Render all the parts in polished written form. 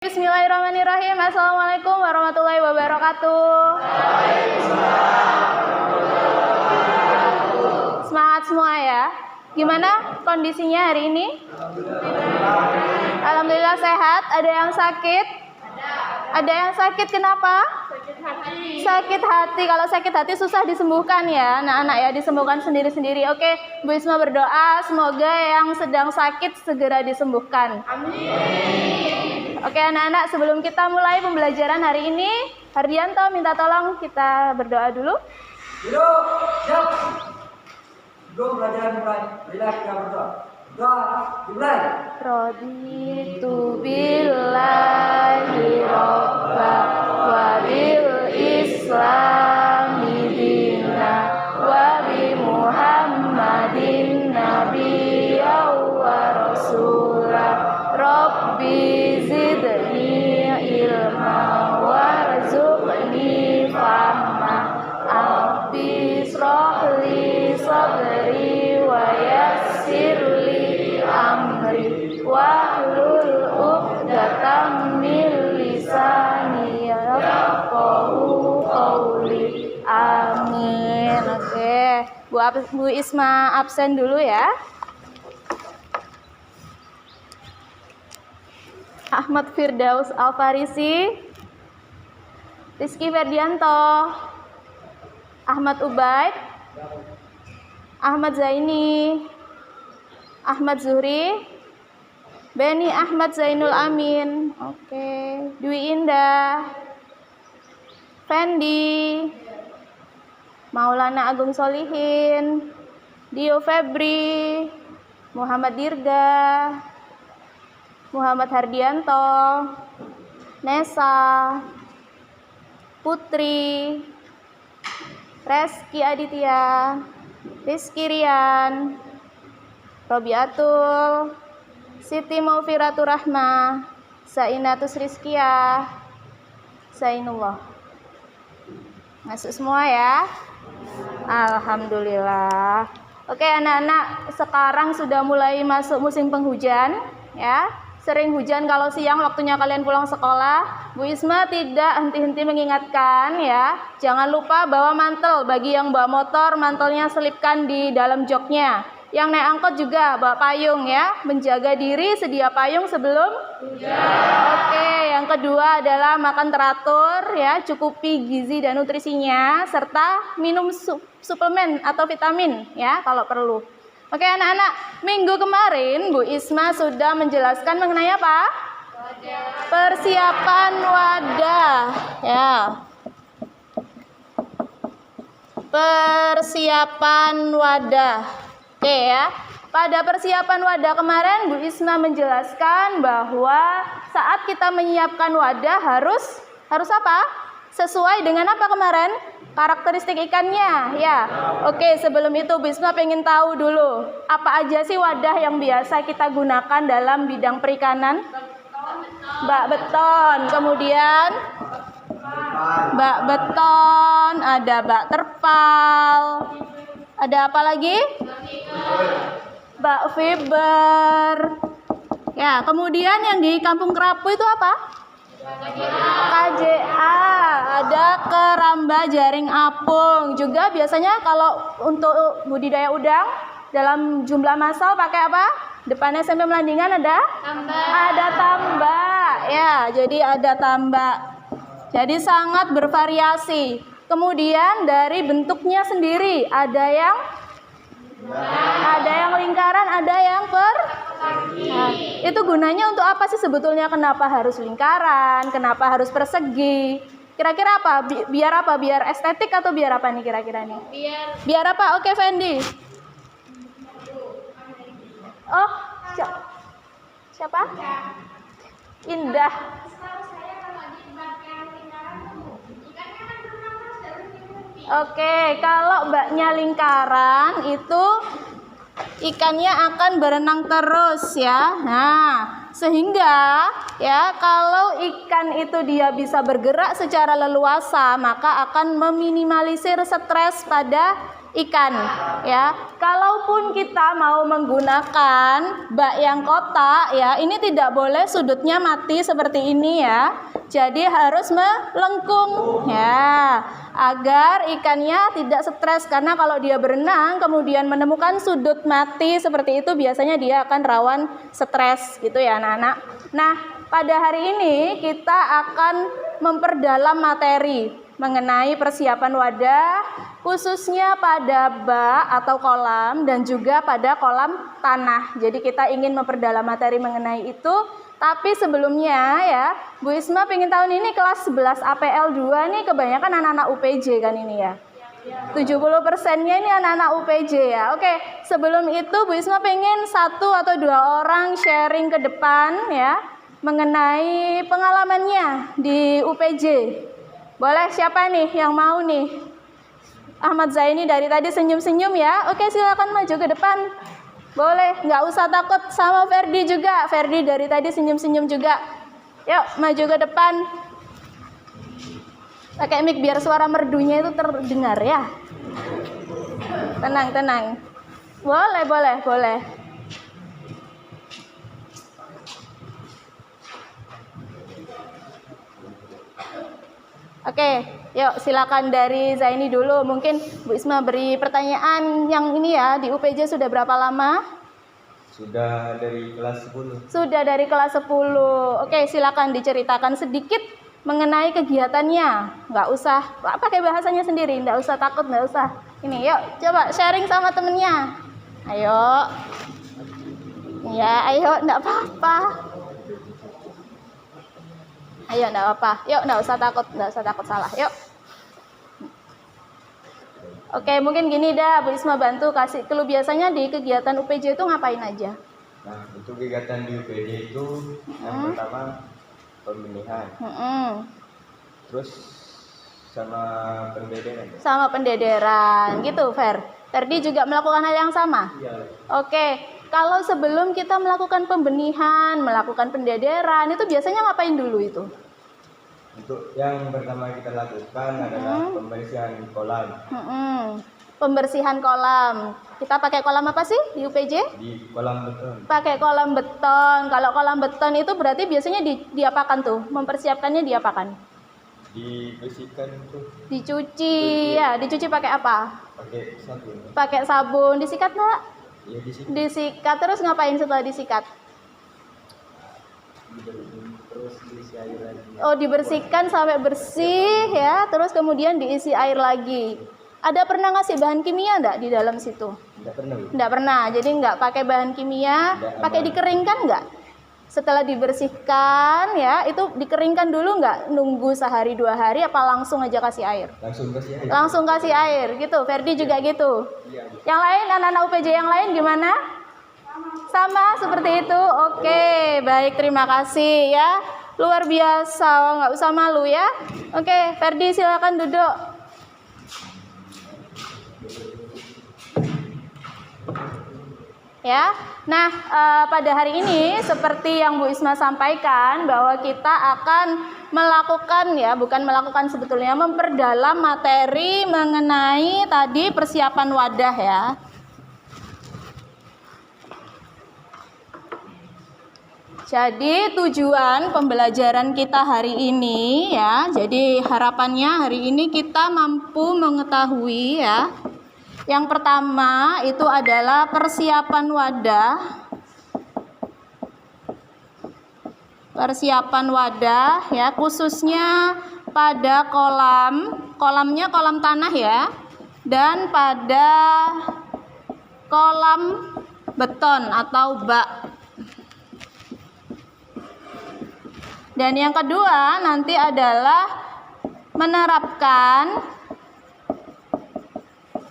Bismillahirrahmanirrahim. Assalamualaikum warahmatullahi wabarakatuh. Semangat semua ya. Gimana kondisinya hari ini? Alhamdulillah sehat. Ada yang sakit? Ada yang sakit kenapa? Sakit hati. Kalau sakit hati susah disembuhkan ya, anak-anak ya, disembuhkan sendiri-sendiri. Oke, Bu Isma berdoa semoga yang sedang sakit segera disembuhkan. Amin. Oke anak-anak, sebelum kita mulai pembelajaran hari ini, Hardianto minta tolong kita berdoa dulu. Dulu, siap. Sebelum pelajaran mulai, bila kita berdoa. Doa dimulai. Raditu billahi robba wa bil islami dina wa bi muhammadin nabiyya wa rasulah rabbi zidni ilma warzuqni fahma abdi srohli sadri wa yassirli amri wahlul uqdatam min lisani yafqahu qawli. Amin. Oke, Bu Isma absen dulu ya. Ahmad Firdaus Alfarisi, Rizky Ferdianto, Ahmad Ubaid, Ahmad Zaini, Ahmad Zuhri, Beni Ahmad Zainul Amin, oke, Dwi Indah, Fendi, Maulana Agung Solihin, Dio Febri, Muhammad Dirga, Muhammad Hardianto, Nesa, Putri, Reski Aditya, Rizky Rian, Robiatul, Siti Maufiratur Rahmah, Sainatus Rizkiyah, Sainullah. Masuk semua ya. Alhamdulillah. Oke anak-anak, sekarang sudah mulai masuk musim penghujan ya. Sering hujan kalau siang waktunya kalian pulang sekolah. Bu Isma tidak henti-henti mengingatkan ya, jangan lupa bawa mantel. Bagi yang bawa motor, mantelnya selipkan di dalam joknya. Yang naik angkot juga bawa payung ya, menjaga diri, sedia payung sebelum hujan. Oke, yang kedua adalah makan teratur ya, cukupi gizi dan nutrisinya, serta minum suplemen atau vitamin ya kalau perlu. Oke anak-anak, minggu kemarin Bu Isma sudah menjelaskan mengenai apa? Persiapan wadah ya. Persiapan wadah. Oke ya. Pada persiapan wadah kemarin Bu Isma menjelaskan bahwa saat kita menyiapkan wadah harus apa? Sesuai dengan apa kemarin? Karakteristik ikannya ya. Oke, sebelum itu Bu Isma pengen tahu dulu apa aja sih wadah yang biasa kita gunakan dalam bidang perikanan? Bak beton, kemudian bak beton, ada bak terpal, ada apa lagi? Bak fiber. Ya, kemudian yang di Kampung Kerapu itu apa? KJA, ada keramba jaring apung. Juga biasanya kalau untuk budidaya udang dalam jumlah massal pakai apa? Depannya SMP Melandingan ada tambak. Ada tambak ya, jadi ada tambak. Jadi sangat bervariasi. Kemudian dari bentuknya sendiri ada yang lingkaran, ada yang nah, itu gunanya untuk apa sih sebetulnya? Kenapa harus lingkaran? Kenapa harus persegi? Kira-kira apa? Biar apa? Biar estetik atau biar apa nih kira-kira nih? Biar apa? Oke, Fendi. Oh, siapa? Indah. Oke, kalau baknya lingkaran itu ikannya akan berenang terus ya. Nah, sehingga ya kalau ikan itu dia bisa bergerak secara leluasa, maka akan meminimalisir stres pada ikan ya. Kalaupun kita mau menggunakan bak yang kotak ya, ini tidak boleh sudutnya mati seperti ini ya. Jadi harus melengkung ya, agar ikannya tidak stres, karena kalau dia berenang kemudian menemukan sudut mati seperti itu, biasanya dia akan rawan stres gitu ya anak-anak. Nah, pada hari ini kita akan memperdalam materi mengenai persiapan wadah, khususnya pada bak atau kolam dan juga pada kolam tanah. Jadi kita ingin memperdalam materi mengenai itu. Tapi sebelumnya ya, Bu Isma pengen tahun ini kelas 11 APL 2 nih kebanyakan anak-anak UPJ kan ini ya. 70%-nya ini anak-anak UPJ ya. Oke, sebelum itu Bu Isma pengen 1 atau 2 orang sharing ke depan ya mengenai pengalamannya di UPJ. Boleh, siapa nih yang mau nih? Ahmad Zaini dari tadi senyum-senyum ya. Oke, silakan maju ke depan. Boleh, nggak usah takut. Sama Ferdi juga. Ferdi dari tadi senyum-senyum juga. Yuk, maju ke depan. Pakai mic biar suara merdunya itu terdengar ya. Tenang, tenang. Boleh, boleh, boleh. Oke, yuk silakan dari Zaini dulu. Mungkin Bu Isma beri pertanyaan yang ini ya, di UPJ sudah berapa lama? Sudah dari kelas 10. Sudah dari kelas 10. Oke, silakan diceritakan sedikit mengenai kegiatannya. Nggak usah pakai bahasanya sendiri, nggak usah takut, nggak usah. Ini, yuk coba sharing sama temennya. Ayo. Ya, ayo, nggak apa-apa. Ayo, enggak apa-apa. Yuk, enggak usah takut salah. Yuk. Oke, mungkin gini dah, Bu Isma bantu kasih clue, biasanya di kegiatan UPJ itu ngapain aja? Nah, untuk kegiatan di UPJ itu yang pertama pembenihan. Terus sama pendederan. Sama pendederan, gitu, Fer. Ferdi juga melakukan hal yang sama? Iya. Oke. Kalau sebelum kita melakukan pembenihan, melakukan pendederan, itu biasanya ngapain dulu itu? Untuk yang pertama kita lakukan adalah pembersihan kolam. Pembersihan kolam. Kita pakai kolam apa sih di UPJ? Di kolam beton. Pakai kolam beton. Kalau kolam beton itu berarti biasanya diapakan tuh? Mempersiapkannya diapakan? Dibersihkan tuh. Dicuci. Ya, dicuci pakai apa? Pakai sabun. Pakai sabun. Disikat nggak? Ya disikat. Disikat. Terus ngapain setelah disikat? Terus diisi air lagi. Oh, dibersihkan sampai bersih ya. Terus kemudian diisi air lagi. Ada pernah ngasih bahan kimia enggak di dalam situ? Tidak pernah. Enggak pernah. Jadi enggak pakai bahan kimia. Pakai dikeringkan enggak? Setelah dibersihkan ya, itu dikeringkan dulu enggak? Nunggu sehari 2 hari apa langsung aja kasih air? Langsung kasih air. Langsung kasih air gitu. Ferdi juga gitu. Iya. Yang lain, anak-anak UPJ yang lain gimana? Sama seperti itu. Oke, baik, terima kasih ya. Luar biasa, nggak usah malu ya. Oke, Ferdi silakan duduk. Ya, nah pada hari ini seperti yang Bu Isma sampaikan bahwa kita akan melakukan ya, bukan melakukan sebetulnya, memperdalam materi mengenai tadi persiapan wadah ya. Jadi tujuan pembelajaran kita hari ini ya, jadi harapannya hari ini kita mampu mengetahui ya. Yang pertama itu adalah persiapan wadah. Persiapan wadah ya, khususnya pada kolamnya kolam tanah ya, dan pada kolam beton atau bak. Dan yang kedua nanti adalah menerapkan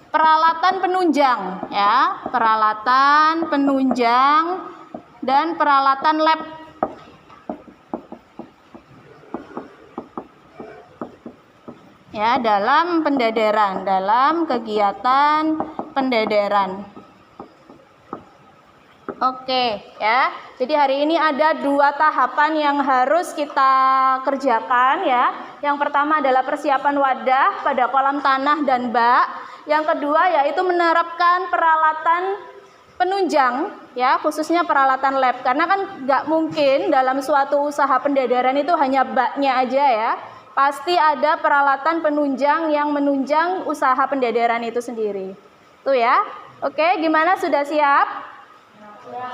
peralatan penunjang ya, peralatan penunjang dan peralatan lab. Ya, dalam pendederan, dalam kegiatan pendederan. Oke ya, jadi hari ini ada 2 tahapan yang harus kita kerjakan ya. Yang pertama adalah persiapan wadah pada kolam tanah dan bak. Yang kedua yaitu menerapkan peralatan penunjang, ya, khususnya peralatan lab. Karena kan nggak mungkin dalam suatu usaha pendadaran itu hanya baknya aja ya. Pasti ada peralatan penunjang yang menunjang usaha pendadaran itu sendiri. Tuh ya. Oke, gimana, sudah siap?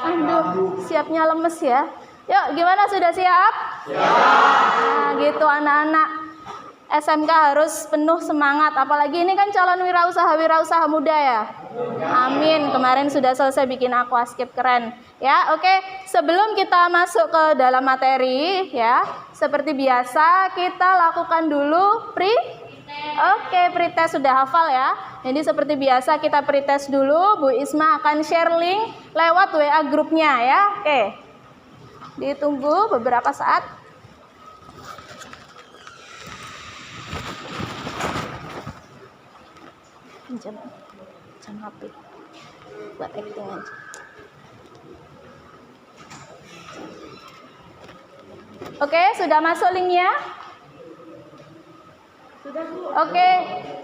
Aduh, siapnya lemes ya. Yuk, gimana, sudah siap? Nah, gitu anak-anak. SMK harus penuh semangat, apalagi ini kan calon wirausaha muda ya. Amin, kemarin sudah selesai bikin aquascape keren. Ya, oke. Sebelum kita masuk ke dalam materi ya, seperti biasa kita lakukan dulu pretest sudah hafal ya. Jadi seperti biasa kita pretest dulu. Bu Isma akan share link lewat WA grupnya ya. Oke. Ditunggu beberapa saat. Jam HP buat acting aja. Oke, sudah masuk linknya? Oke,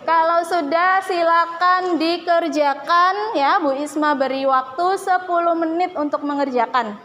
kalau sudah silakan dikerjakan ya. Bu Isma beri waktu 10 menit untuk mengerjakan.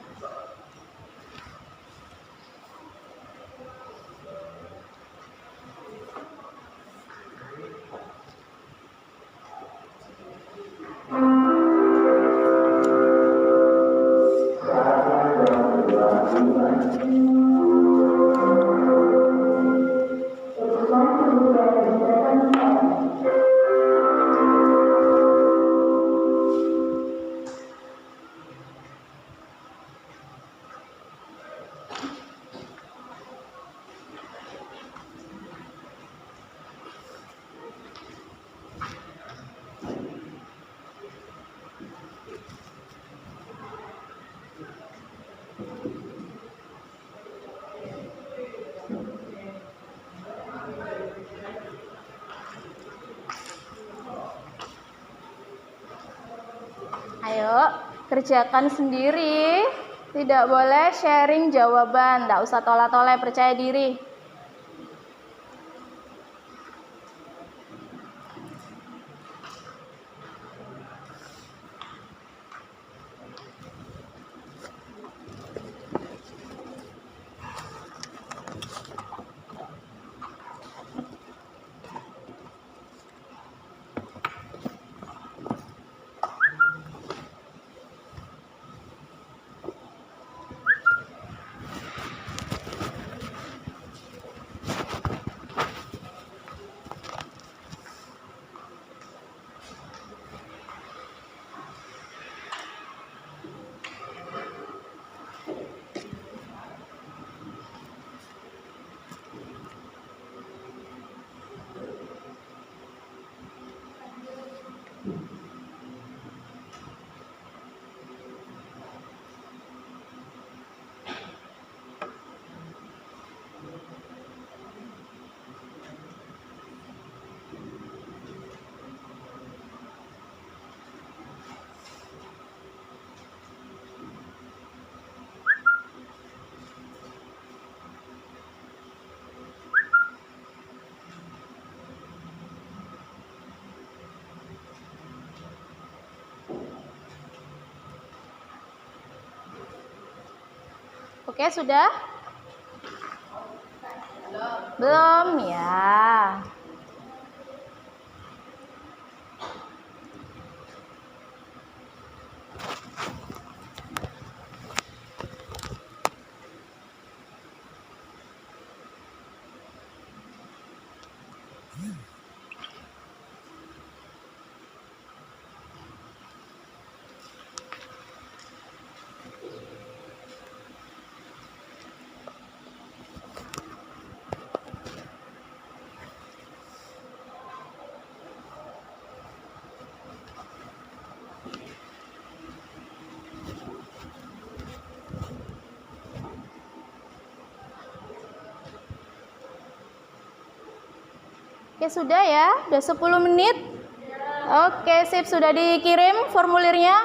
Ayo, kerjakan sendiri. Tidak boleh sharing jawaban. Tidak usah tolak-tolak, percaya diri. Oke, sudah? Belum ya. Oke, sudah ya? Udah 10 menit? Oke, sip. Sudah dikirim formulirnya?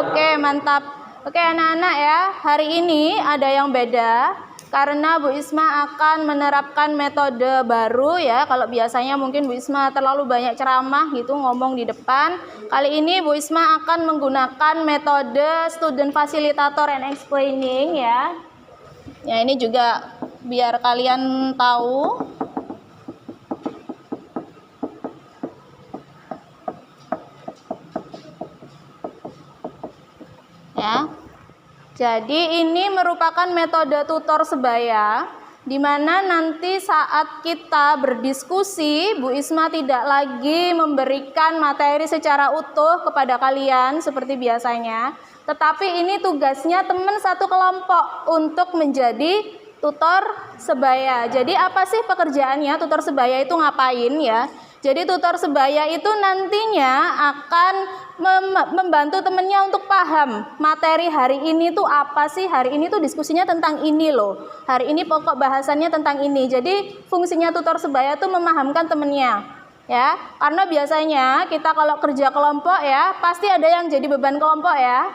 Oke, mantap. Oke, anak-anak ya. Hari ini ada yang beda. karena Bu Isma akan menerapkan metode baru ya. Kalau biasanya mungkin Bu Isma terlalu banyak ceramah gitu ngomong di depan. Kali ini Bu Isma akan menggunakan metode student facilitator and explaining ya. Ya ini juga biar kalian tahu. Ya. Jadi ini merupakan metode tutor sebaya, di mana nanti saat kita berdiskusi, Bu Isma tidak lagi memberikan materi secara utuh kepada kalian seperti biasanya, tetapi ini tugasnya teman satu kelompok untuk menjadi tutor sebaya. Jadi apa sih pekerjaannya? Tutor sebaya itu ngapain ya? Jadi tutor sebaya itu nantinya akan membantu temennya untuk paham materi hari ini tuh apa sih, hari ini tuh diskusinya tentang ini loh, hari ini pokok bahasannya tentang ini. Jadi fungsinya tutor sebaya tuh memahamkan temennya ya, karena biasanya kita kalau kerja kelompok ya pasti ada yang jadi beban kelompok ya,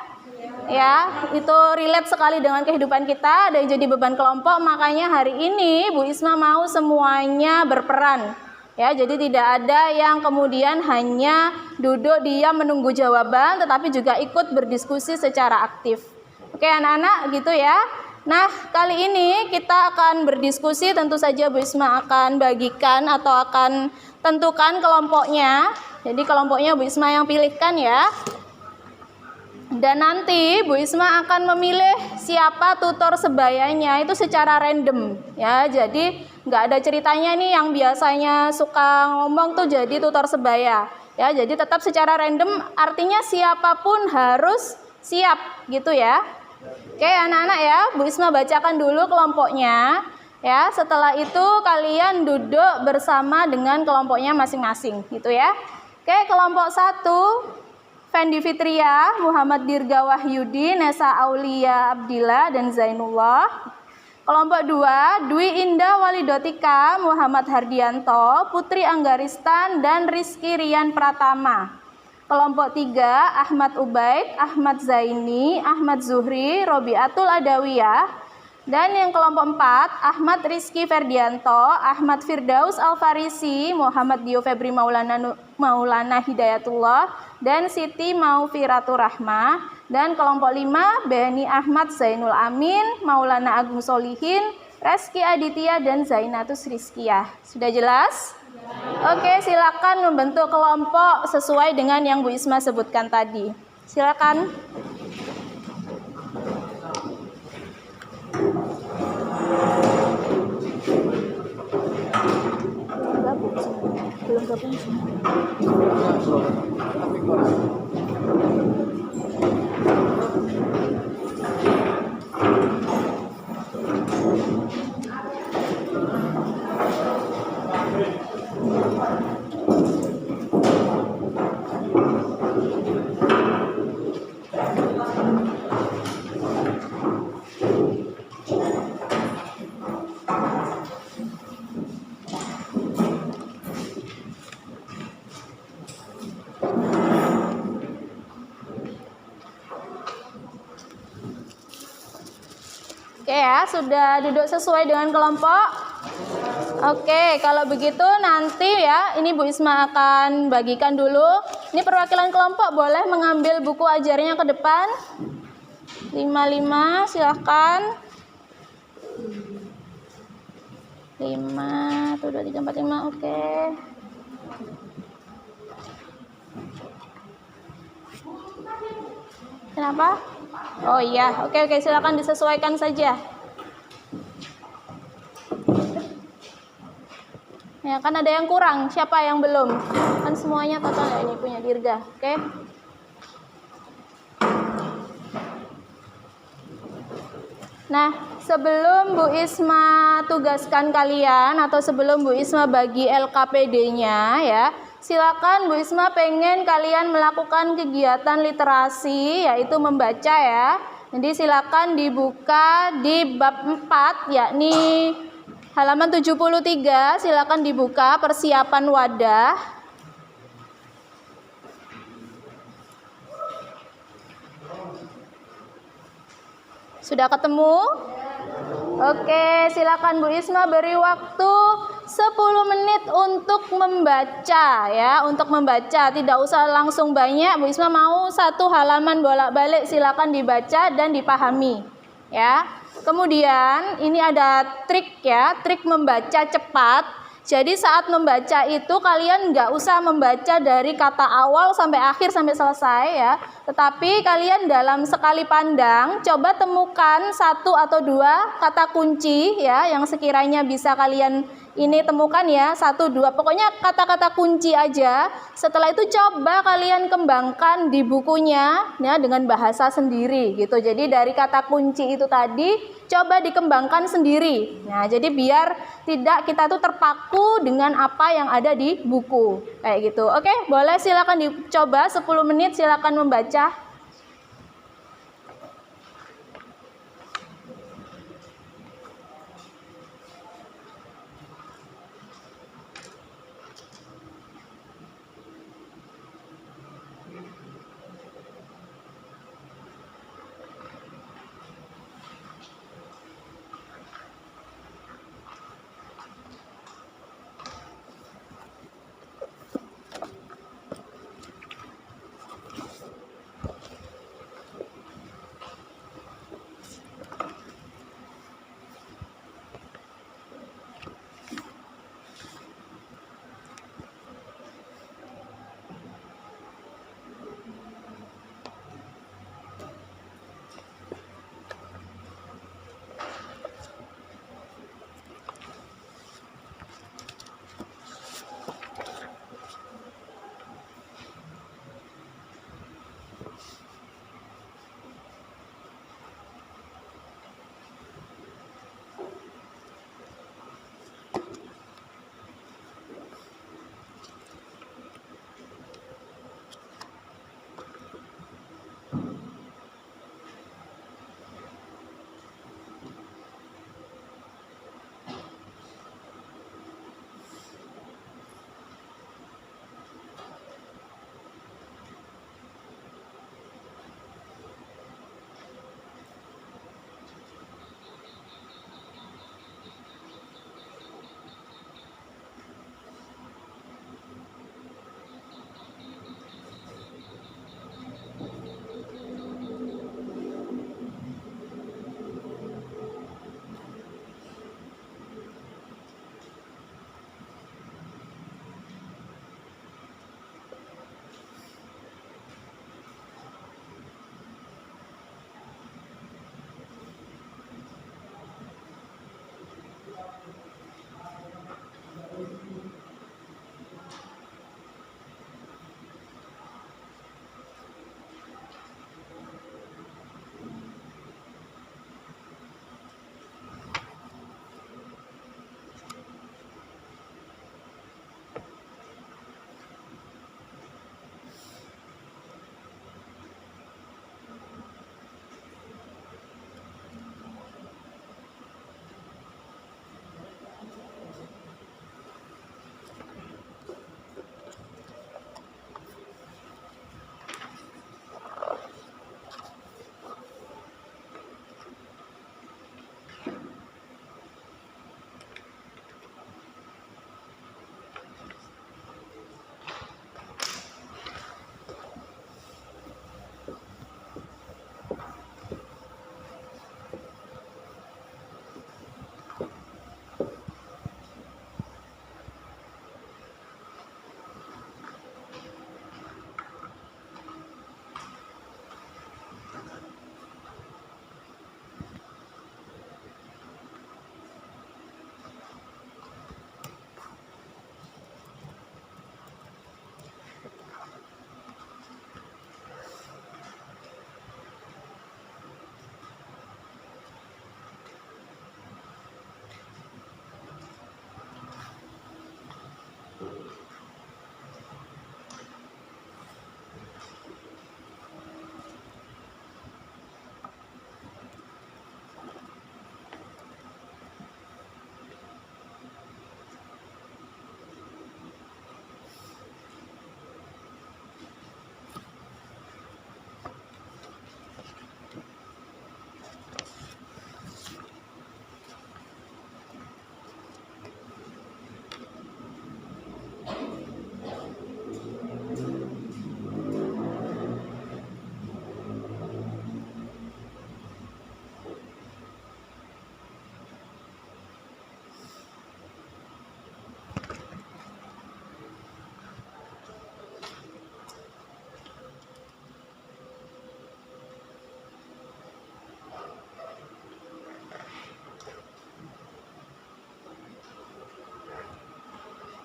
itu relate sekali dengan kehidupan kita, ada yang jadi beban kelompok. Makanya hari ini Bu Isma mau semuanya berperan ya, jadi tidak ada yang kemudian hanya duduk diam menunggu jawaban, tetapi juga ikut berdiskusi secara aktif. Oke anak-anak gitu ya. Nah kali ini kita akan berdiskusi, tentu saja Bu Isma akan bagikan atau akan tentukan kelompoknya. Jadi kelompoknya Bu Isma yang pilihkan ya. Dan nanti Bu Isma akan memilih siapa tutor sebayanya itu secara random ya. Jadi nggak ada ceritanya nih yang biasanya suka ngomong tuh jadi tutor sebaya ya. Jadi tetap secara random, artinya siapapun harus siap gitu ya. Oke anak-anak ya, Bu Isma bacakan dulu kelompoknya ya. Setelah itu kalian duduk bersama dengan kelompoknya masing-masing gitu ya. Oke, kelompok 1 Fendi Fitria, Muhammad Dirga Wahyudi, Nesa Aulia Abdillah dan Zainullah. Kelompok 2 Dwi Indah Walidotika, Muhammad Hardianto, Putri Anggaristan dan Rizky Rian Pratama. Kelompok 3 Ahmad Ubaid, Ahmad Zaini, Ahmad Zuhri, Robiatul Adawiyah. Dan yang kelompok 4 Ahmad Rizky Ferdianto, Ahmad Firdaus Alfarisi, Muhammad Dio Febri Maulana Hidayatullah dan Siti Maufiratur Rahmah. Dan kelompok 5 Beni Ahmad Zainul Amin, Maulana Agung Solihin, Reski Aditya dan Zainatus Rizkiyah. Sudah jelas? Oke, silakan membentuk kelompok sesuai dengan yang Bu Isma sebutkan tadi. Silakan. Belum gabung sih. Oke ya, sudah duduk sesuai dengan kelompok. Oke, kalau begitu nanti ya, ini Bu Isma akan bagikan dulu. Ini perwakilan kelompok boleh mengambil buku ajarnya ke depan. 55, silahkan. 5, 1, 2, 3, 4, 5, oke. Kenapa? Oh iya, oke, silakan disesuaikan saja. Ya, kan ada yang kurang. Siapa yang belum? Kan semuanya total ya, ini punya Dirga. Oke. Nah, sebelum Bu Isma tugaskan kalian atau sebelum Bu Isma bagi LKPD-nya ya, silakan Bu Isma pengen kalian melakukan kegiatan literasi, yaitu membaca ya. Jadi silakan dibuka di bab 4, yakni halaman 73, silakan dibuka persiapan wadah. Sudah ketemu? Oke, silakan Bu Isma, beri waktu 10 menit untuk membaca ya, untuk membaca. Tidak usah langsung banyak. Bu Isma mau 1 halaman bolak-balik, silakan dibaca dan dipahami ya. Kemudian ini ada trik ya, trik membaca cepat. Jadi saat membaca itu kalian nggak usah membaca dari kata awal sampai akhir sampai selesai ya. Tetapi kalian dalam sekali pandang coba temukan 1 atau 2 kata kunci ya yang sekiranya bisa kalian ini temukan ya, 1, 2. Pokoknya kata-kata kunci aja. Setelah itu coba kalian kembangkan di bukunya ya dengan bahasa sendiri gitu. Jadi dari kata kunci itu tadi coba dikembangkan sendiri. Nah, jadi biar tidak kita tuh terpaku dengan apa yang ada di buku. Kayak gitu. Oke, boleh silakan dicoba 10 menit, silakan membaca.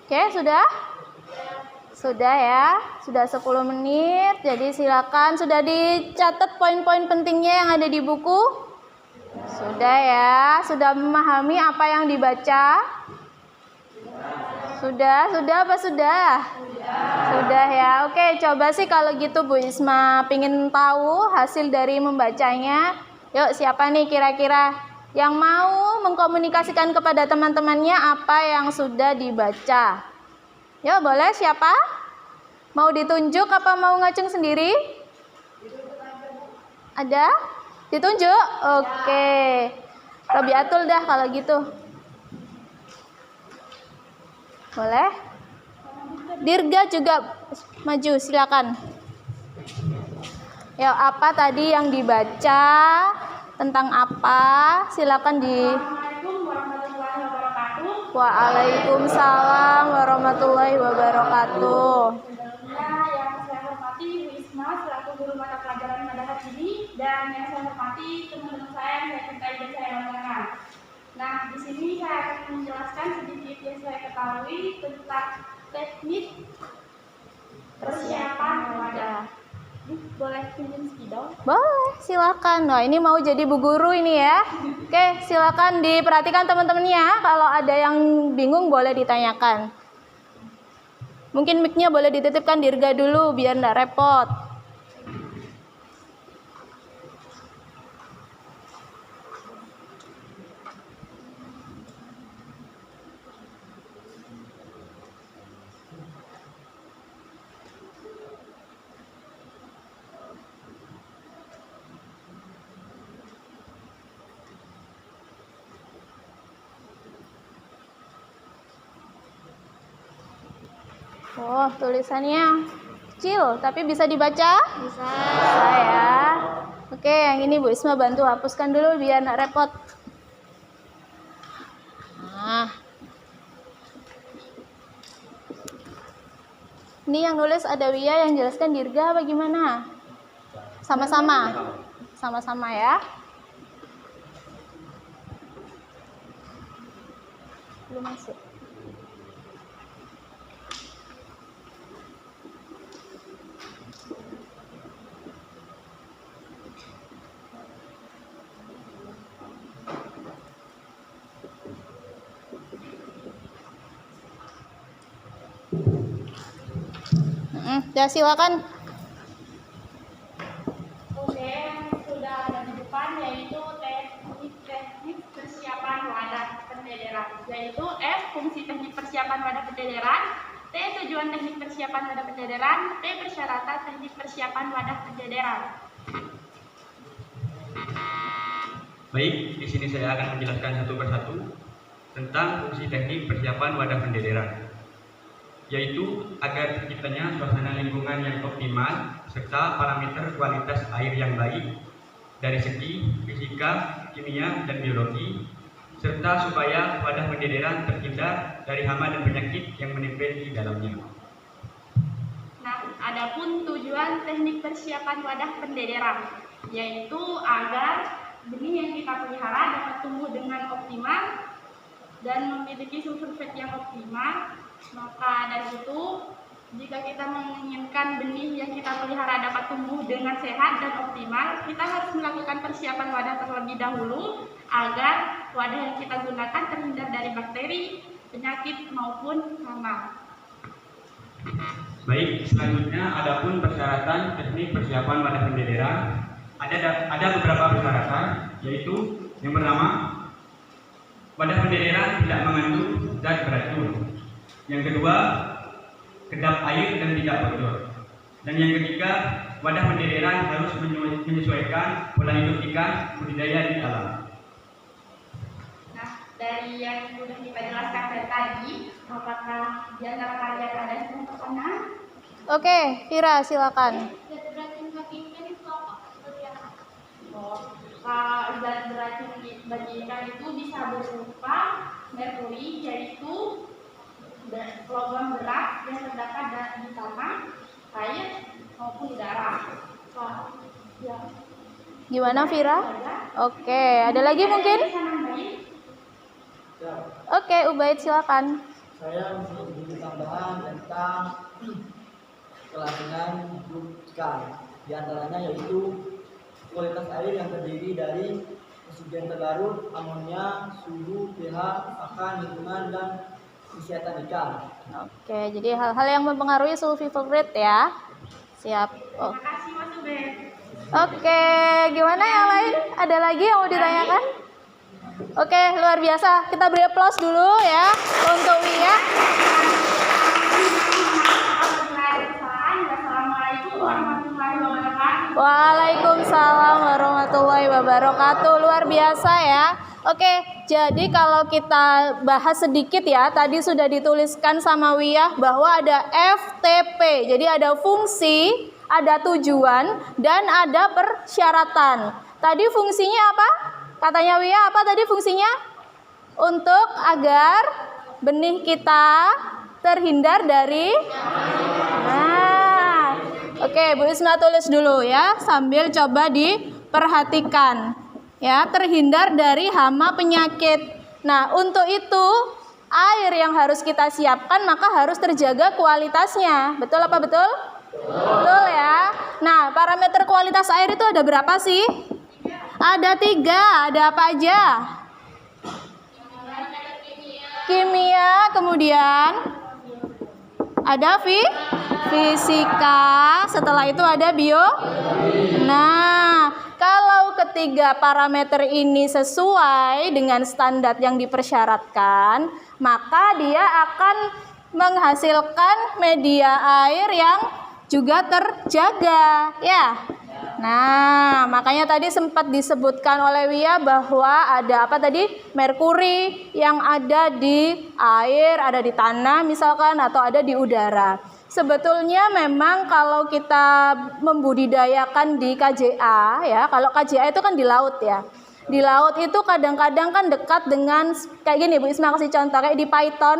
Oke, sudah? Sudah ya, sudah 10 menit. Jadi silakan, sudah dicatat poin-poin pentingnya yang ada di buku? Sudah ya, sudah memahami apa yang dibaca? Sudah apa sudah? Sudah ya. Oke, coba sih kalau gitu Bu Isma pingin tahu hasil dari membacanya. Yuk, siapa nih kira-kira yang mau mengkomunikasikan kepada teman-temannya apa yang sudah dibaca? Yuk, boleh siapa? Mau ditunjuk apa mau ngacung sendiri? Ada? Ditunjuk? Oke. Robiatul dah kalau gitu. Boleh? Dirga juga maju, silakan. Ya, apa tadi yang dibaca? Tentang apa? Silakan di. Assalamualaikum warahmatullahi wabarakatuh. Waalaikumsalam warahmatullahi wabarakatuh. Sebelumnya yang saya hormati Bu Isma selaku guru mata pelajaran Madahab ini, dan yang saya hormati teman-teman saya yang saya cintai dan saya banggakan. Nah, di sini saya akan menjelaskan sedikit yang saya ketahui tentang teknik persiapan wadah. Boleh pinjam spidol? Boleh, silakan. Nah, ini mau jadi bu guru ini ya. Oke, silakan diperhatikan teman-temannya. Kalau ada yang bingung boleh ditanyakan. Mungkin mic-nya boleh dititipkan Dirga dulu biar enggak repot. Oh, tulisannya kecil, tapi bisa dibaca? Bisa ya. Oke, yang ini Bu Isma bantu hapuskan dulu biar nggak repot. Nah. Ini yang nulis ada Wia, yang jelaskan Dirga apa gimana? Sama-sama? Sama-sama ya. Belum masuk. Ya silakan. Oke, yang sudah ada di depan yaitu teknik persiapan wadah pendederan, yaitu F fungsi teknik persiapan wadah pendederan, T tujuan teknik persiapan wadah pendederan, P persyaratan teknik persiapan wadah pendederan. Baik, di sini saya akan menjelaskan satu persatu tentang fungsi teknik persiapan wadah pendederan, yaitu agar terciptanya suasana lingkungan yang optimal serta parameter kualitas air yang baik dari segi fisika, kimia, dan biologi, serta supaya wadah pendederan terhindar dari hama dan penyakit yang menempel di dalamnya. Nah, adapun tujuan teknik persiapan wadah pendederan, yaitu agar benih yang kita pelihara dapat tumbuh dengan optimal dan memiliki sulfur fat yang optimal. Maka dari itu, jika kita menginginkan benih yang kita pelihara dapat tumbuh dengan sehat dan optimal, kita harus melakukan persiapan wadah terlebih dahulu agar wadah yang kita gunakan terhindar dari bakteri, penyakit maupun hama. Baik, selanjutnya adapun persyaratan teknik persiapan wadah pendederan, ada beberapa persyaratan, yaitu yang pertama, wadah pendederan tidak mengandung zat beracun. Yang kedua, kedap air dan tidak bocor. Dan yang ketiga, wadah pendederan harus menyesuaikan pola hidup ikan budidaya di alam. Nah, dari yang sudah kita jelaskan dari tadi, apakah di antara kalian ada yang berkenan? Oke, Vira silakan. Zat beracun bagi ikan itu apa? Kalau zat beracun bagi ikan itu bisa berupa merkuri, yaitu logam berat yang terdapat di tanah, air maupun udara. Gimana Vira? Oke, ada lagi mungkin? Oke, Ubaid silakan. saya memberi tambahan tentang kelangsungan grup ikan. Di antaranya yaitu kualitas air yang terdiri dari oksigen terlarut, amonia, suhu, pH, pakan, lingkungan, dan kesehatan ikan. Oke, jadi hal-hal yang mempengaruhi survival rate ya. Siap. Oh. Terima kasih Mas Ubed. Oke, gimana yang lain? Ada lagi yang mau ditanyakan? Oke, luar biasa. Kita beri aplaus dulu ya untuk Wia. Assalamualaikum warahmatullahi wabarakatuh. Waalaikumsalam warahmatullahi wabarakatuh. Luar biasa ya. Oke, jadi kalau kita bahas sedikit ya, tadi sudah dituliskan sama Wiyah bahwa ada FTP. Jadi ada fungsi, ada tujuan, dan ada persyaratan. Tadi fungsinya apa? Katanya Wiyah apa tadi fungsinya? Untuk agar benih kita terhindar dari oke, Bu Isma tulis dulu ya, sambil coba diperhatikan. Ya, terhindar dari hama penyakit. Nah, untuk itu air yang harus kita siapkan maka harus terjaga kualitasnya. Betul apa betul? Betul ya. Nah, parameter kualitas air itu ada berapa sih? Ada 3. Ada apa aja? Kimia, kemudian ada fisika, setelah itu ada bio. Nah, kalau ketiga parameter ini sesuai dengan standar yang dipersyaratkan, maka dia akan menghasilkan media air yang juga terjaga, ya. Nah, makanya tadi sempat disebutkan oleh Wia bahwa ada apa tadi? Merkuri yang ada di air, ada di tanah misalkan, atau ada di udara. Sebetulnya memang kalau kita membudidayakan di KJA ya, kalau KJA itu kan di laut ya. Di laut itu kadang-kadang kan dekat dengan kayak gini, Bu Isma kasih contoh kayak di Python.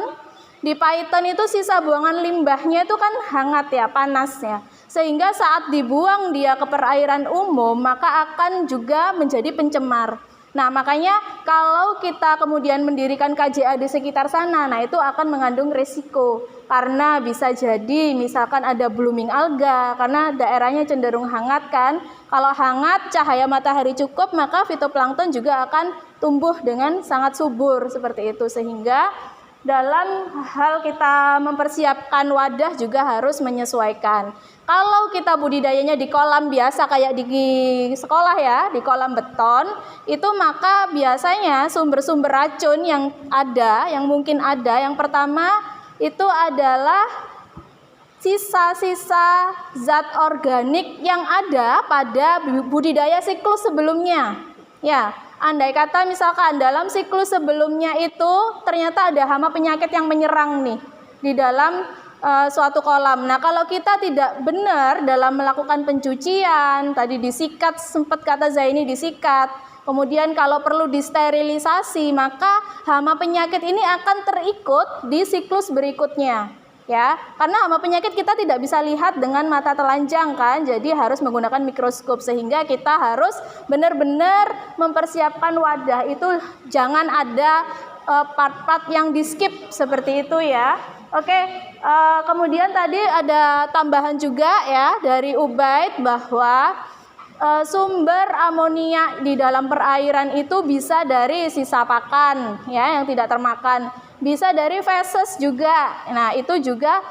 Di Python itu sisa buangan limbahnya itu kan hangat ya, panas ya. Sehingga saat dibuang dia ke perairan umum maka akan juga menjadi pencemar. Nah, makanya kalau kita kemudian mendirikan KJA di sekitar sana, nah itu akan mengandung risiko. Karena bisa jadi misalkan ada blooming alga, karena daerahnya cenderung hangat kan. Kalau hangat, cahaya matahari cukup, maka fitoplankton juga akan tumbuh dengan sangat subur seperti itu. Sehingga dalam hal kita mempersiapkan wadah juga harus menyesuaikan. Kalau kita budidayanya di kolam biasa kayak di sekolah ya, di kolam beton, itu maka biasanya sumber-sumber racun yang ada, yang mungkin ada, yang pertama itu adalah sisa-sisa zat organik yang ada pada budidaya siklus sebelumnya. Ya, andai kata misalkan dalam siklus sebelumnya itu ternyata ada hama penyakit yang menyerang nih di dalam suatu kolam. Nah, kalau kita tidak benar dalam melakukan pencucian, tadi disikat, sempat kata Zaini disikat, kemudian kalau perlu disterilisasi, maka hama penyakit ini akan terikut di siklus berikutnya. Ya, karena hama penyakit kita tidak bisa lihat dengan mata telanjang kan, jadi harus menggunakan mikroskop sehingga kita harus benar-benar mempersiapkan wadah itu, jangan ada part-part yang di skip seperti itu ya. Oke, kemudian tadi ada tambahan juga ya dari Ubaid bahwa sumber amonia di dalam perairan itu bisa dari sisa pakan ya yang tidak termakan, bisa dari feses juga. Nah, itu juga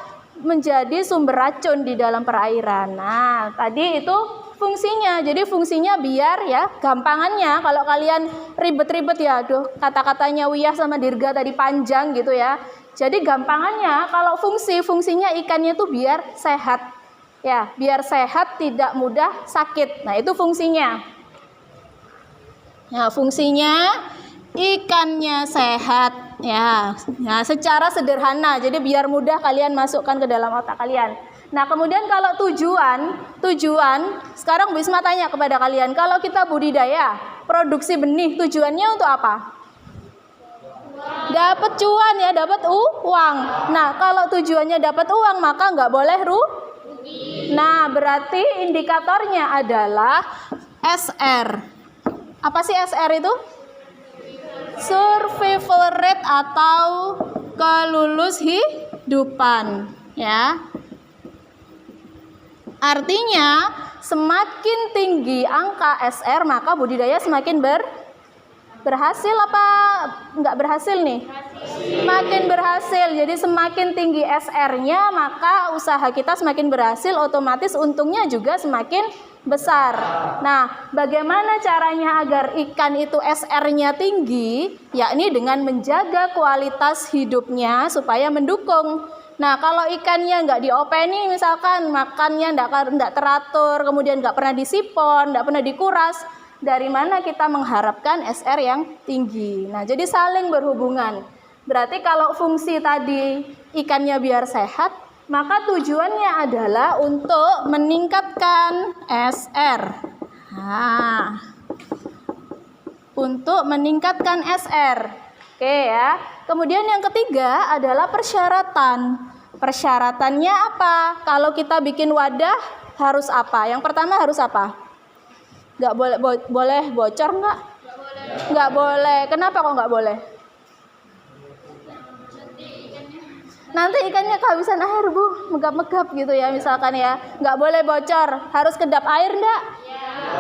menjadi sumber racun di dalam perairan. Nah, tadi itu fungsinya. Jadi fungsinya biar ya, gampangannya kalau kalian ribet-ribet ya, aduh kata-katanya Wiyah sama Dirga tadi panjang gitu ya. Jadi gampangannya kalau fungsinya ikannya itu biar sehat. Ya, biar sehat, tidak mudah sakit. Nah, itu fungsinya. Nah, fungsinya ikannya sehat ya. Nah, secara sederhana. Jadi biar mudah kalian masukkan ke dalam otak kalian. Nah, kemudian kalau tujuan sekarang Bu Isma tanya kepada kalian, kalau kita budidaya, produksi benih, tujuannya untuk apa? Dapat cuan ya, dapat uang. Nah, kalau tujuannya dapat uang, maka nggak boleh rugi. Nah, berarti indikatornya adalah SR. Apa sih SR itu? Survival rate atau kelulus hidupan, ya. Artinya semakin tinggi angka SR maka budidaya semakin berhasil apa nggak berhasil nih? Semakin berhasil. Jadi semakin tinggi SR-nya maka usaha kita semakin berhasil, otomatis untungnya juga semakin besar. Nah, bagaimana caranya agar ikan itu SR-nya tinggi? Yakni dengan menjaga kualitas hidupnya supaya mendukung. Nah, kalau ikannya nggak diopeni, misalkan makannya nggak teratur, kemudian nggak pernah disipon, nggak pernah dikuras, dari mana kita mengharapkan SR yang tinggi? Nah, jadi saling berhubungan. Berarti kalau fungsi tadi ikannya biar sehat, maka tujuannya adalah untuk meningkatkan SR. Nah, untuk meningkatkan SR. Oke ya. Kemudian yang ketiga adalah persyaratan. Persyaratannya apa? Kalau kita bikin wadah harus apa? Yang pertama harus apa? Nggak boleh bocor nggak? Nggak boleh. Kenapa kok nggak boleh? Nanti ikannya kehabisan air, Bu. Megap-megap gitu ya misalkan ya. Nggak boleh bocor. Harus kedap air nggak?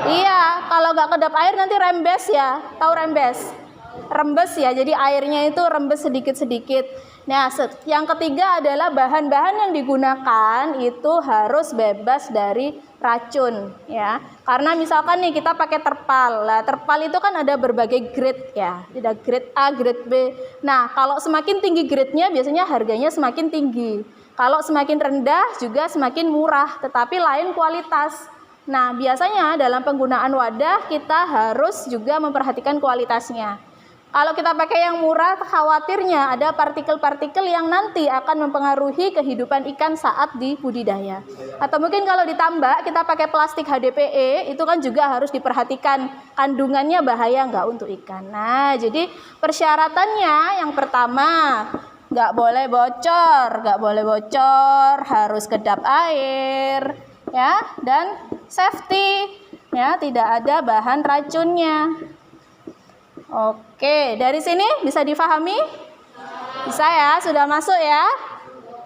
Iya. Kalau nggak kedap air nanti rembes ya. Tahu rembes? Rembes ya, jadi airnya itu rembes sedikit-sedikit. Nah, yang ketiga adalah bahan-bahan yang digunakan itu harus bebas dari racun ya. Karena misalkan nih kita pakai terpal. Lah, terpal itu kan ada berbagai grade ya. Ada grade A, grade B. Nah, kalau semakin tinggi grade-nya biasanya harganya semakin tinggi. Kalau semakin rendah juga semakin murah, tetapi lain kualitas. Nah, biasanya dalam penggunaan wadah kita harus juga memperhatikan kualitasnya. Kalau kita pakai yang murah, khawatirnya ada partikel-partikel yang nanti akan mempengaruhi kehidupan ikan saat di budidaya. Atau mungkin kalau ditambah, kita pakai plastik HDPE, itu kan juga harus diperhatikan kandungannya bahaya nggak untuk ikan. Nah, jadi persyaratannya yang pertama, nggak boleh bocor, harus kedap air, ya, dan safety, ya, tidak ada bahan racunnya. Oke, dari sini bisa difahami? Bisa ya, sudah masuk ya?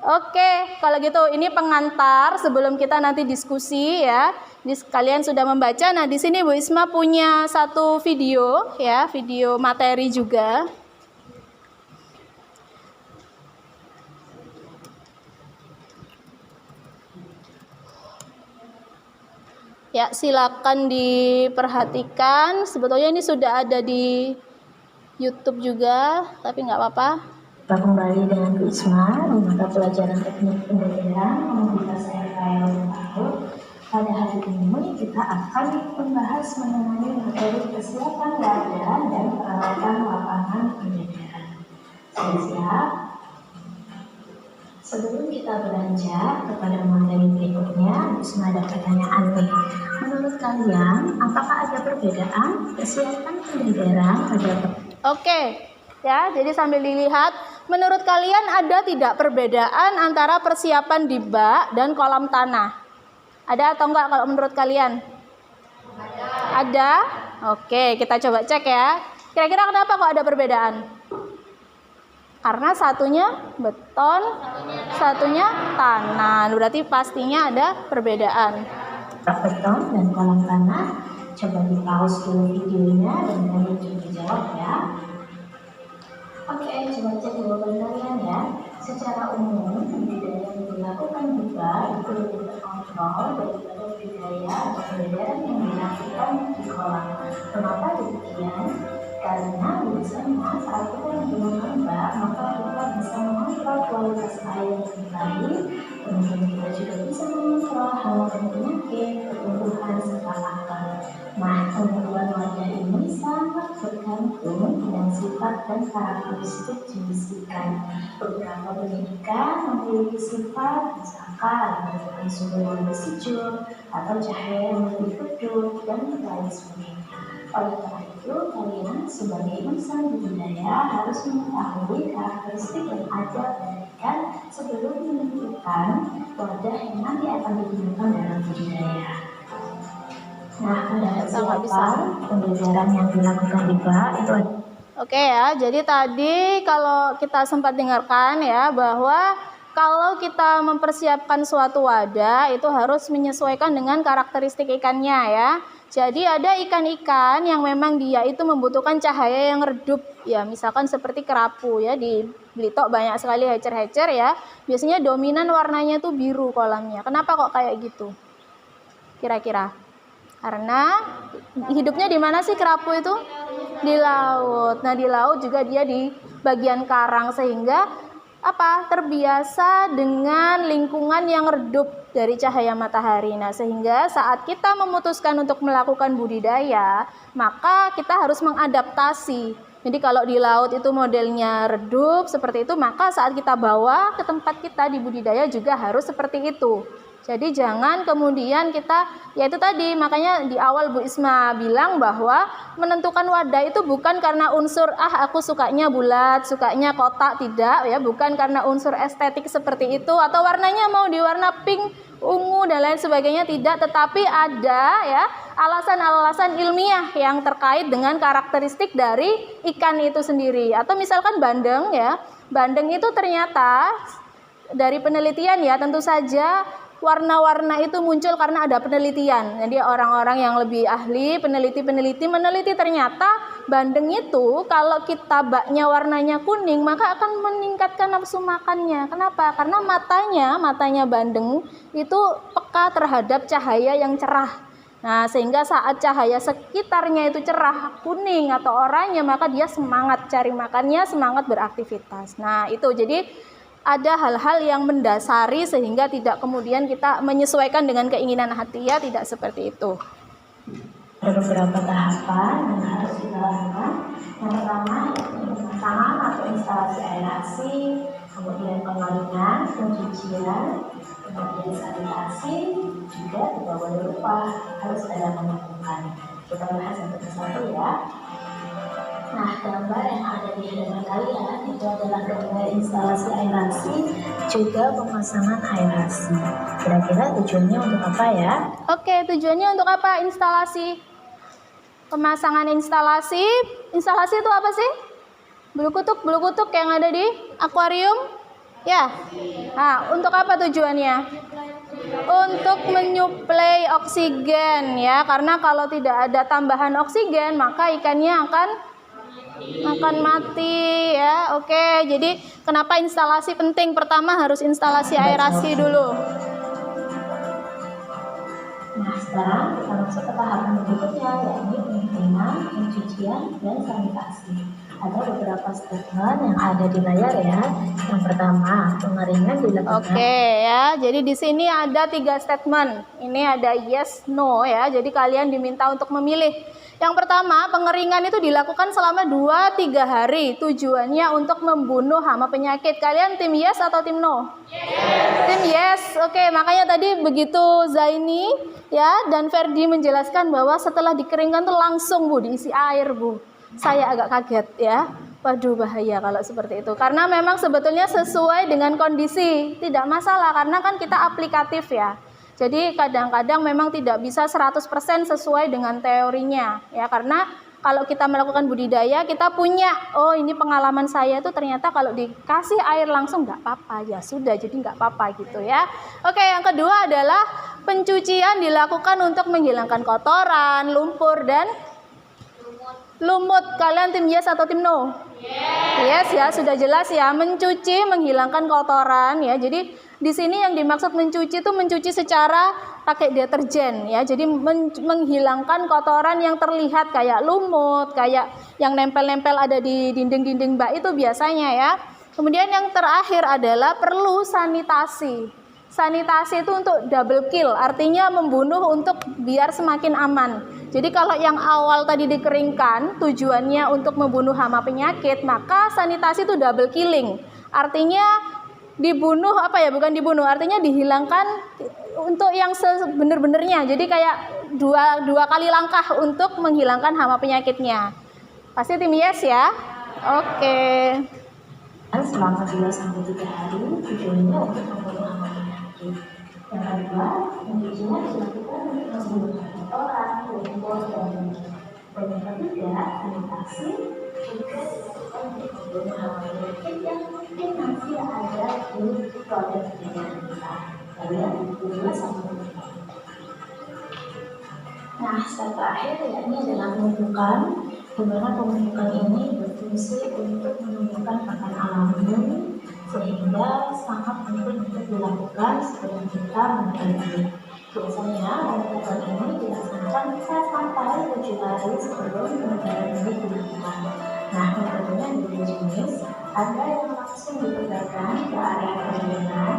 Oke, kalau gitu ini pengantar sebelum kita nanti diskusi ya. Kalian sudah membaca. Nah, di sini Bu Isma punya satu video ya, video materi juga. Ya, silakan diperhatikan. Sebetulnya ini sudah ada di YouTube juga, tapi nggak apa-apa. Kita kembali dengan Bu Isma di mata pelajaran teknik pembelajaran komoditas RKL tahun. Pada hari ini kita akan membahas mengenai materi kesiapan wadah dan peralatan lapangan pembelajaran. Siap-siap. Sebelum kita beranjak kepada materi berikutnya, Isma ada pertanyaan nih. Menurut kalian, apakah ada perbedaan kesiapan pembelajaran pada Oke, ya, jadi sambil dilihat, menurut kalian ada tidak perbedaan antara persiapan di bak dan kolam tanah? Ada atau enggak kalau menurut kalian? Ada? Oke, kita coba cek ya. Kira-kira kenapa kok ada perbedaan? Karena satunya beton, satunya tanah. Berarti pastinya ada perbedaan. beton dan kolam tanah? Coba di pause dulu videonya dan kalian coba jawab ya. Oke, coba cek jawaban kalian ya. Secara umum, budidaya yang dilakukan juga itu lebih terkontrol daripada budidaya atau pembelajaran yang dilakukan di kolam. Kenapa demikian? Karena biasanya saat kita menggunakan bak, maka kita bisa mengontrol kualitas air yang baik, kemudian kita juga bisa mengontrol hama dan penyakit, pertumbuhan serta akar. Nah, pembuatan wadah ini sangat bergantung dengan sifat dan karakteristik jenis ikan. Beberapa benih ikan memiliki sifat misalkan memiliki suhu yang lebih sejuk atau cahaya yang lebih redup dan lain sebagainya. Oleh karena itu, kalian sebagai insan budidaya harus mengetahui karakteristik yang ada pada ikan sebelum menentukan wadah yang nanti akan digunakan dalam budidaya. Nah, pada persiapan pembelajaran yang dilakukan di bak itu Oke ya, jadi tadi kalau kita sempat dengarkan ya bahwa kalau kita mempersiapkan suatu wadah itu harus menyesuaikan dengan karakteristik ikannya ya. Jadi ada ikan-ikan yang memang dia itu membutuhkan cahaya yang redup ya, misalkan seperti kerapu ya, di Blitok banyak sekali hatcher-hatcher ya. Biasanya dominan warnanya itu biru kolamnya. Kenapa kok kayak gitu? Kira-kira? Karena hidupnya di mana sih kerapu itu? Di laut. Nah, di laut juga dia di bagian karang sehingga terbiasa dengan lingkungan yang redup dari cahaya matahari. Nah, sehingga saat kita memutuskan untuk melakukan budidaya, maka kita harus mengadaptasi. Jadi kalau di laut itu modelnya redup seperti itu, maka saat kita bawa ke tempat kita di budidaya juga harus seperti itu. Jadi jangan kemudian kita, ya itu tadi, makanya di awal Bu Isma bilang bahwa menentukan wadah itu bukan karena unsur, aku sukanya bulat, sukanya kotak, tidak ya, bukan karena unsur estetik seperti itu, atau warnanya mau di warna pink, ungu, dan lain sebagainya, tidak, tetapi ada ya alasan-alasan ilmiah yang terkait dengan karakteristik dari ikan itu sendiri. Atau misalkan bandeng ya, bandeng itu ternyata dari penelitian ya, tentu saja warna-warna itu muncul karena ada penelitian. Jadi orang-orang yang lebih ahli, peneliti meneliti ternyata bandeng itu kalau kita baknya warnanya kuning maka akan meningkatkan nafsu makannya. Kenapa? Karena matanya bandeng itu peka terhadap cahaya yang cerah. Nah, sehingga saat cahaya sekitarnya itu cerah, kuning atau oranye, maka dia semangat cari makannya, semangat beraktivitas. Nah, itu jadi ada hal-hal yang mendasari sehingga tidak kemudian kita menyesuaikan dengan keinginan hati ya, tidak seperti itu. Ada beberapa tahapan yang harus kita lakukan. Yang pertama, pemasangan atau instalasi aerasi, kemudian pengeringan, pencucian, kemudian sanitasi, juga tidak lupa harus ada penumpukan. Kita bahas satu persatu ya. Nah, gambar yang ada di hadapan kalian itu adalah gambar instalasi aerasi, juga pemasangan aerasi. Kira-kira tujuannya untuk apa ya? Oke, tujuannya untuk apa instalasi? Pemasangan instalasi itu apa sih? Bulu kutuk yang ada di akuarium? Ya. Nah, untuk apa tujuannya? Untuk menyuplai oksigen ya, karena kalau tidak ada tambahan oksigen maka ikannya akan mati ya. Oke, jadi kenapa instalasi penting? Pertama harus instalasi aerasi dulu. Nah, sekarang kita masuk ke tahapan berikutnya, yakni pengeringan, pencucian, dan sanitasi. Ada beberapa statement yang ada di layar ya. Yang pertama, pengeringan dilakukan. Oke ya, jadi di sini ada 3 statement. Ini ada yes, no ya. Jadi kalian diminta untuk memilih. Yang pertama, pengeringan itu dilakukan selama 2-3 hari. Tujuannya untuk membunuh hama penyakit. Kalian tim yes atau tim no? Yes. Tim yes. Oke, makanya tadi begitu Zaini ya dan Ferdi menjelaskan bahwa setelah dikeringkan tuh langsung Bu diisi air Bu. Saya agak kaget ya. Waduh, bahaya kalau seperti itu. Karena memang sebetulnya sesuai dengan kondisi. Tidak masalah karena kan kita aplikatif ya. Jadi kadang-kadang memang tidak bisa 100% sesuai dengan teorinya ya, karena kalau kita melakukan budidaya kita punya, oh ini pengalaman saya itu ternyata kalau dikasih air langsung nggak apa-apa, ya sudah jadi nggak apa-apa gitu ya. Oke, yang kedua adalah pencucian dilakukan untuk menghilangkan kotoran, lumpur dan lumut. Kalian tim yes atau tim no? Yes ya, sudah jelas ya, mencuci, menghilangkan kotoran ya. Jadi di sini yang dimaksud mencuci itu mencuci secara pakai deterjen ya. Jadi menghilangkan kotoran yang terlihat kayak lumut, kayak yang nempel-nempel ada di dinding-dinding bak itu biasanya ya. Kemudian yang terakhir adalah perlu sanitasi. Sanitasi itu untuk double kill, artinya membunuh untuk biar semakin aman. Jadi kalau yang awal tadi dikeringkan tujuannya untuk membunuh hama penyakit, maka sanitasi itu double killing. Artinya dibunuh bukan dibunuh, artinya dihilangkan untuk yang sebenar-benarnya. Jadi kayak dua kali langkah untuk menghilangkan hama penyakitnya. Pasti tim yes ya? Oke. Selama 2-3 hari tujuannya untuk membunuh hama penyakit. Yang kedua, pencucian dilakukan untuk membunuh kotoran, lumpur, dan Dan yang ketiga, sanitasi juga dilakukan untuk membunuh hama penyakit yang mungkin masih ada di produk pendidikan kita. Kalian berdua sama dengan. Nah, step terakhir yakni adalah penumpukan. Dimana penumpukan ini berfungsi untuk menumbuhkan pakan alami, sehingga sangat penting untuk dilakukan sebelum kita menikah. Biasanya penumpukan ini dilaksanakan sampai 7 hari sebelum pernikahan ini dilakukan. Nah, metodenya ada 2 jenis. Ada yang langsung ditebarkan ke area persalinan,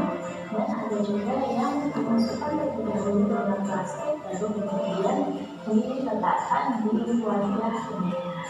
dan ada juga yang dimasukkan terlebih dahulu ke dalam plastik lalu kemudian diletakkan di wadah bendera.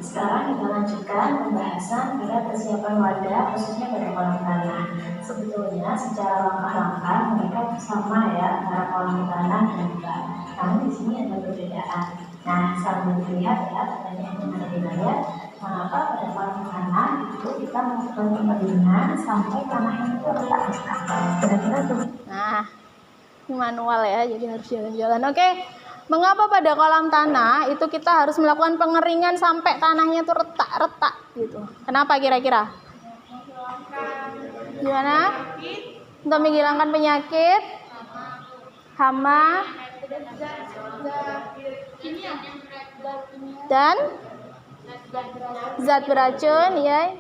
Sekarang kita lanjutkan pembahasan pada persiapan wadah khususnya pada kolam tanah. Sebetulnya secara langkah-langkah mereka sama ya antara kolam tanah dan bak. Namun di sini ada perbedaan. Nah, sambil dilihat ya pertanyaannya ada di layar. Mengapa pada kolam tanah itu kita melakukan pengeringan sampai tanahnya itu retak-retak? Kira-kira tuh. Nah, ini manual ya, jadi harus jalan-jalan. Oke. Mengapa pada kolam tanah itu kita harus melakukan pengeringan sampai tanahnya tuh retak-retak gitu? Kenapa kira-kira? Gimana? Untuk menghilangkan penyakit, hama, dan zat beracun, ya.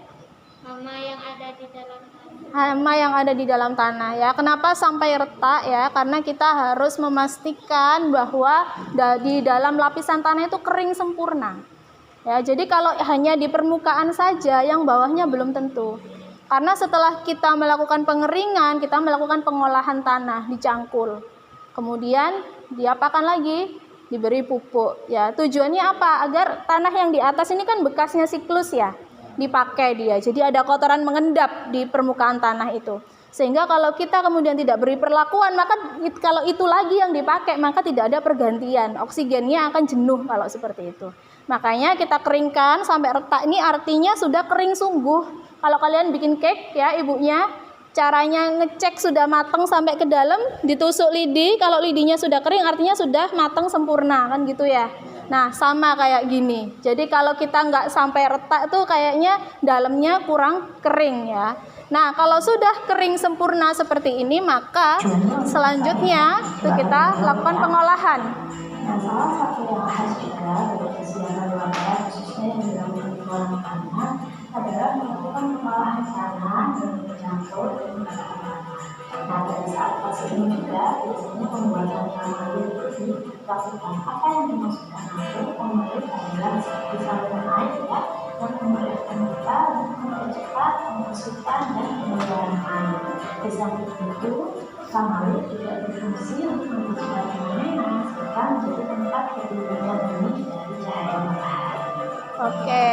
Hama yang ada di dalam tanah ya. Kenapa sampai retak ya? Karena kita harus memastikan bahwa di dalam lapisan tanah itu kering sempurna. Ya, jadi kalau hanya di permukaan saja, yang bawahnya belum tentu. Karena setelah kita melakukan pengeringan, kita melakukan pengolahan tanah, dicangkul. Kemudian diapakan lagi? Diberi pupuk. Ya, tujuannya apa? Agar tanah yang di atas ini kan bekasnya siklus ya. Dipakai dia, jadi ada kotoran mengendap di permukaan tanah itu, sehingga kalau kita kemudian tidak beri perlakuan, maka kalau itu lagi yang dipakai, maka tidak ada pergantian, oksigennya akan jenuh kalau seperti itu. Makanya kita keringkan sampai retak, ini artinya sudah kering sungguh. Kalau kalian bikin cake ya ibunya, caranya ngecek sudah matang sampai ke dalam, ditusuk lidi, kalau lidinya sudah kering artinya sudah matang sempurna kan gitu ya. Nah, sama kayak gini. Jadi kalau kita nggak sampai retak tuh kayaknya dalamnya kurang kering ya. Nah, kalau sudah kering sempurna seperti ini, maka selanjutnya tuh kita lakukan pengolahan. Nah, salah satu yang khas juga dari persiapan wadah khususnya yang dilakukan di kolam tanah adalah melakukan pengolahan tanah dan mencampur dengan tanah. Nah, pada saat fase ini juga biasanya pembuatan formalin itu dilakukan. Apa yang dimaksudkan itu? Formalin adalah seperti saluran air ya, yang memudahkan kita untuk mempercepat pemasukan dan pengeluaran air. Di samping itu, formalin juga berfungsi untuk mempercepat pemanenan serta menjadi tempat terlindungnya benih dari cahaya matahari. Oke.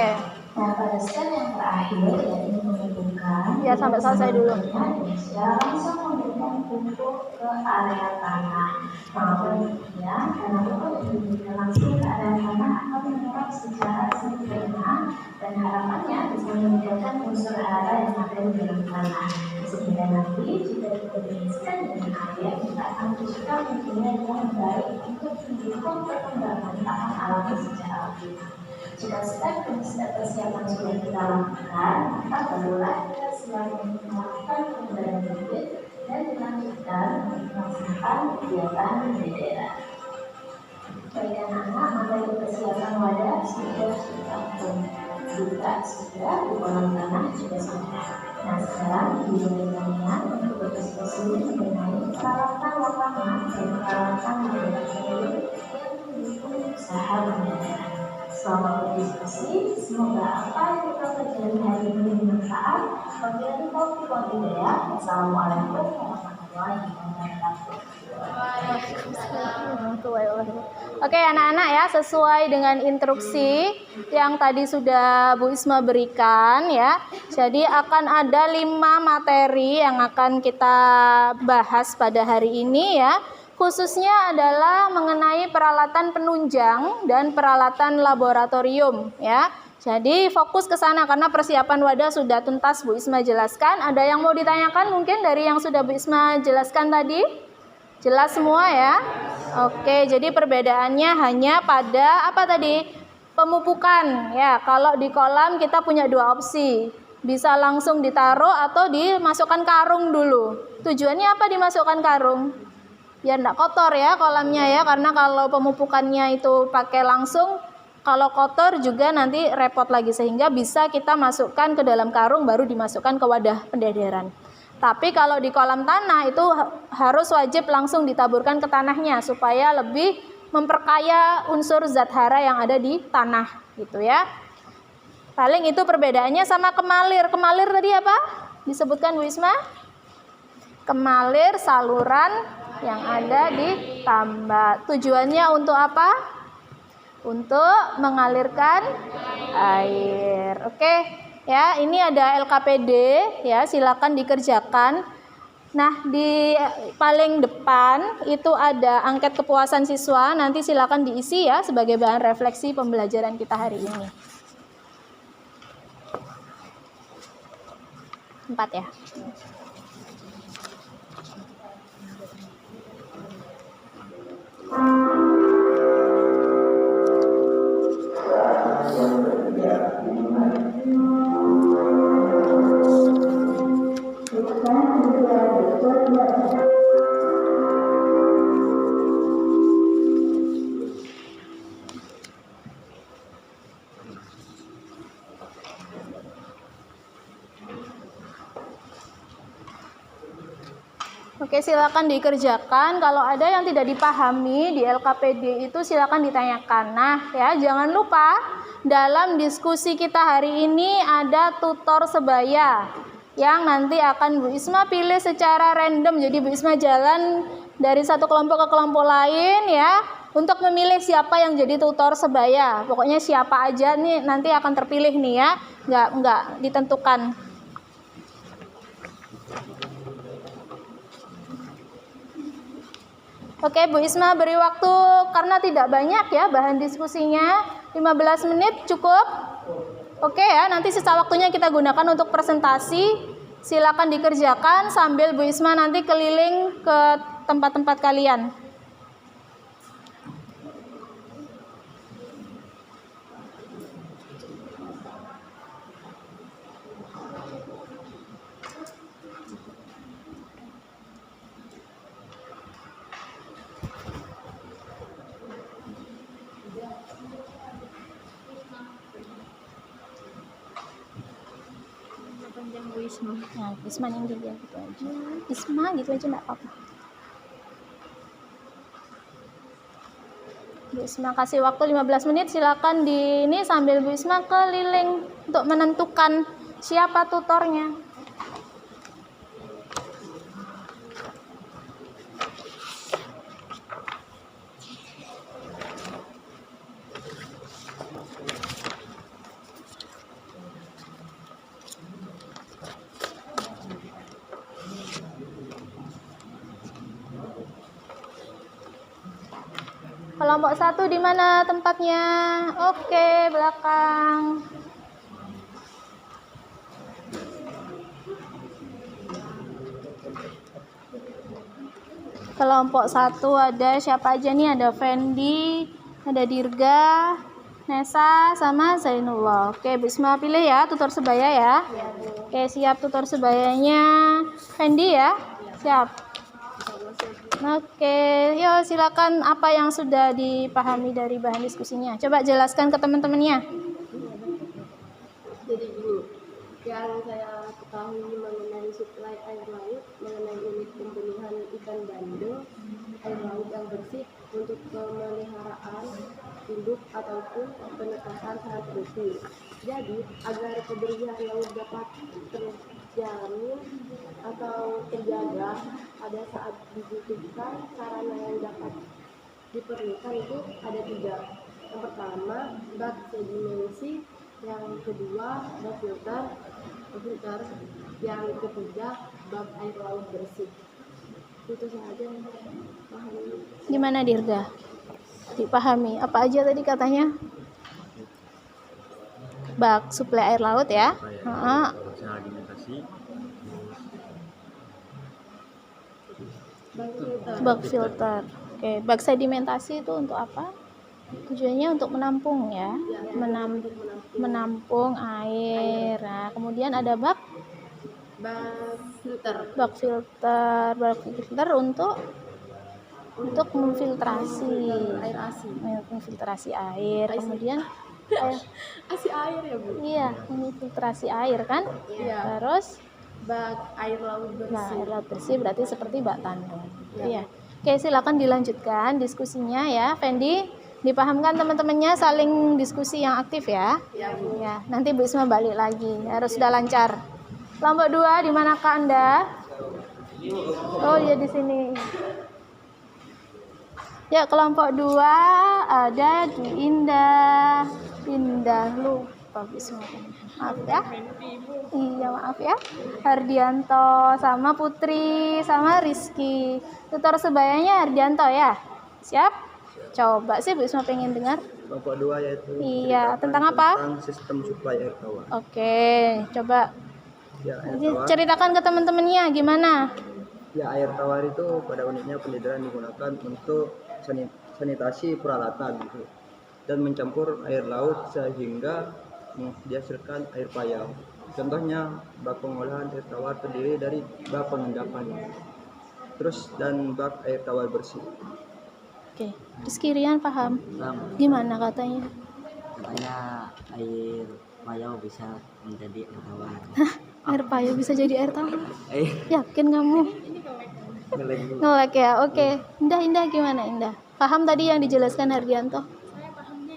Nah, pada step yang terakhir yaitu menghubungkan Ya, sampai selesai dulu. langsung memberikan pupuk ke area tanah. Mengapa demikian? Karena pupuk yang diberikan langsung ke area tanah akan menyerap secara sempurna dan harapannya bisa meningkatkan unsur hara yang ada di dalam tanah. Sehingga nanti jika dikombinasikan dengan air, kita akan menciptakan media yang baik untuk mendukung perkembangan tahan alami secara optimal. Jika step demi step persiapan sudah kita lakukan, maka barulah kita siap untuk melakukan pengembalian bibit dan dilanjutkan untuk melaksanakan kegiatan bendera. Baik anak-anak, materi persiapan wadah sudah kita buka sudah di kolam tanah juga sudah. Nah, sekarang giliran kalian untuk berdiskusi mengenai peralatan lapangan dan peralatan bendera yang mendukung usaha bendera. Selamat berdiskusi, semoga apa yang kita pelajari hari ini bermanfaat. Wabillahi taufiq wal hidayah. Wassalamualaikum warahmatullahi wabarakatuh. Oke anak-anak ya, sesuai dengan instruksi yang tadi sudah Bu Isma berikan ya. Jadi akan ada 5 materi yang akan kita bahas pada hari ini ya. Khususnya adalah mengenai peralatan penunjang dan peralatan laboratorium ya. Jadi fokus ke sana karena persiapan wadah sudah tuntas Bu Isma jelaskan. Ada yang mau ditanyakan mungkin dari yang sudah Bu Isma jelaskan tadi? Jelas semua ya? Oke, jadi perbedaannya hanya pada apa tadi? Pemupukan. Ya, kalau di kolam kita punya dua opsi. Bisa langsung ditaruh atau dimasukkan karung dulu. Tujuannya apa dimasukkan karung? Biar enggak kotor ya kolamnya ya, karena kalau pemupukannya itu pakai langsung, kalau kotor juga nanti repot lagi, sehingga bisa kita masukkan ke dalam karung baru dimasukkan ke wadah pendederan. Tapi kalau di kolam tanah itu harus wajib langsung ditaburkan ke tanahnya supaya lebih memperkaya unsur zat hara yang ada di tanah gitu ya. Paling itu perbedaannya sama kemalir. Kemalir tadi apa? Disebutkan Bu Isma? Kemalir saluran yang ada di tambak. Tujuannya untuk apa? Untuk mengalirkan air. Oke. Ya, ini ada LKPD ya, silakan dikerjakan. Nah, di paling depan itu ada angket kepuasan siswa, nanti silakan diisi ya sebagai bahan refleksi pembelajaran kita hari ini. 4 ya. Oke, silakan dikerjakan. Kalau ada yang tidak dipahami di LKPD itu silakan ditanyakan. Nah, ya jangan lupa dalam diskusi kita hari ini ada tutor sebaya yang nanti akan Bu Isma pilih secara random. Jadi Bu Isma jalan dari satu kelompok ke kelompok lain ya untuk memilih siapa yang jadi tutor sebaya. Pokoknya siapa aja nih nanti akan terpilih nih ya. Enggak ditentukan. Oke, Bu Isma beri waktu karena tidak banyak ya bahan diskusinya. 15 menit cukup? Oke ya, nanti sisa waktunya kita gunakan untuk presentasi. Silakan dikerjakan sambil Bu Isma nanti keliling ke tempat-tempat kalian. Nah, Isma yang dia gitu aja. Isma gitu aja enggak apa-apa. Bu Isma kasih waktu 15 menit, silakan di ini sambil Bu Isma keliling untuk menentukan siapa tutornya. Kelompok 1 di mana tempatnya? Oke, belakang. Kelompok 1 ada siapa aja nih? Ada Fendi, ada Dirga, Nesa, sama Zainullah. Oke, Bu Isma pilih ya tutor sebaya ya. Oke, siap tutor sebayanya. Fendi ya? Siap. Oke, yuk silakan apa yang sudah dipahami dari bahan diskusinya. Coba jelaskan ke teman-temannya. Jadi gini, yang saya ketahui mengenai suplai air laut, mengenai unit pembunuhan ikan bandeng, air laut yang bersih untuk pemeliharaan induk ataupun penetasan sangat penting. Jadi agar kebersihan laut dapat terjamin atau terjaga pada saat dibutuhkan, sarana yang dapat diperlukan itu ada 3. Yang pertama bak sedimensi, yang kedua bak filter, yang ketiga bak air laut bersih. Itu saja yang saya pahami. Gimana Dirga? Dipahami apa aja tadi katanya? Bak suplai air laut ya. Bag filter. Oke, bag sedimentasi itu untuk apa? Tujuannya untuk menampung ya, menampung air. Nah, kemudian ada bag filter. bag filter untuk memfiltrasi Air asi. memfiltrasi air. Kemudian Asi air ya, Bu? iya, memfiltrasi air kan. Iya. Terus Bag air laut bersih. nah, air laut bersih berarti seperti bak tandon. Iya. Oke, silakan dilanjutkan diskusinya ya. Fendi, dipahamkan teman-temannya saling diskusi yang aktif ya. Ya, Bu. Ya, nanti Bu Isma balik lagi. Harus sudah lancar. Kelompok 2 di manakah Anda? Oh, ya di sini. Ya, kelompok 2 ada di Indah. Indah lupa Bu Isma. Maaf ya. Iya, maaf ya. Hardianto sama Putri sama Rizky. Tutor sebayanya Hardianto ya. Siap? Coba sih Bu Isma pengen dengar. Kelompok 2 yaitu Iya, tentang apa? tentang sistem suplai air tawar. Oke, coba Ya, air tawar. ceritakan ke teman-temannya gimana. Ya, air tawar itu pada unitnya pendidikan digunakan untuk sanitasi peralatan gitu, dan mencampur air laut sehingga menghasilkan air payau. Contohnya, bak pengolahan air tawar terdiri dari bak pengendapan, terus dan bak air tawar bersih. Oke, Rizky Rian paham? Gimana katanya? Katanya air payau bisa menjadi air tawar. Air payau bisa jadi air tawar? Eh, Yakin kamu? Ngelek ya? Oke. Indah gimana Indah? Paham tadi yang dijelaskan Hardianto? Saya pahamnya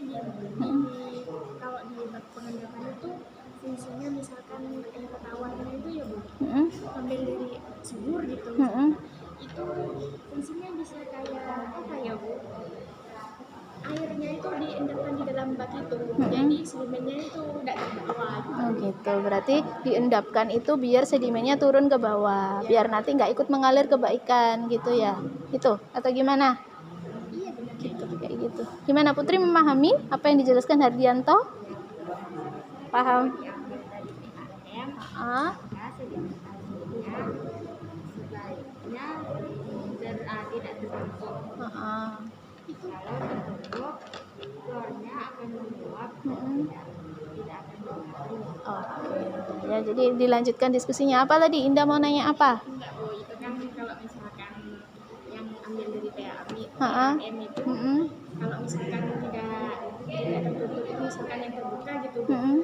kalau di bak pengendapan itu fungsinya misalkan air tawarnya itu ya Bu, Mm-mm. ambil dari sumur gitu. Mm-mm. Itu fungsinya bisa kayak apa ya Bu? Airnya itu diendapkan di dalam bak itu, jadi sedimennya itu tidak terbawa gitu. Oh gitu, berarti diendapkan itu biar sedimennya turun ke bawah, biar nanti nggak ikut mengalir ke bak ikan gitu ya, itu atau gimana? Iya benar. Gitu, kayak gitu. Gimana Putri memahami apa yang dijelaskan Hardianto? Paham? Ah, Sebaiknya tidak terbentuk. Itu kalau terbentuk, keluarnya akan menguap, tidak akan mengalir. Oke. Ya, jadi dilanjutkan diskusinya. Apa tadi? Indah mau nanya apa? Enggak Bu, itu kan kalau misalkan yang ambil dari Ha-ha. PAM itu, Mm-mm. kalau misalkan tidak tertutup itu misalkan yang terbuka gitu Bu, Mm-mm.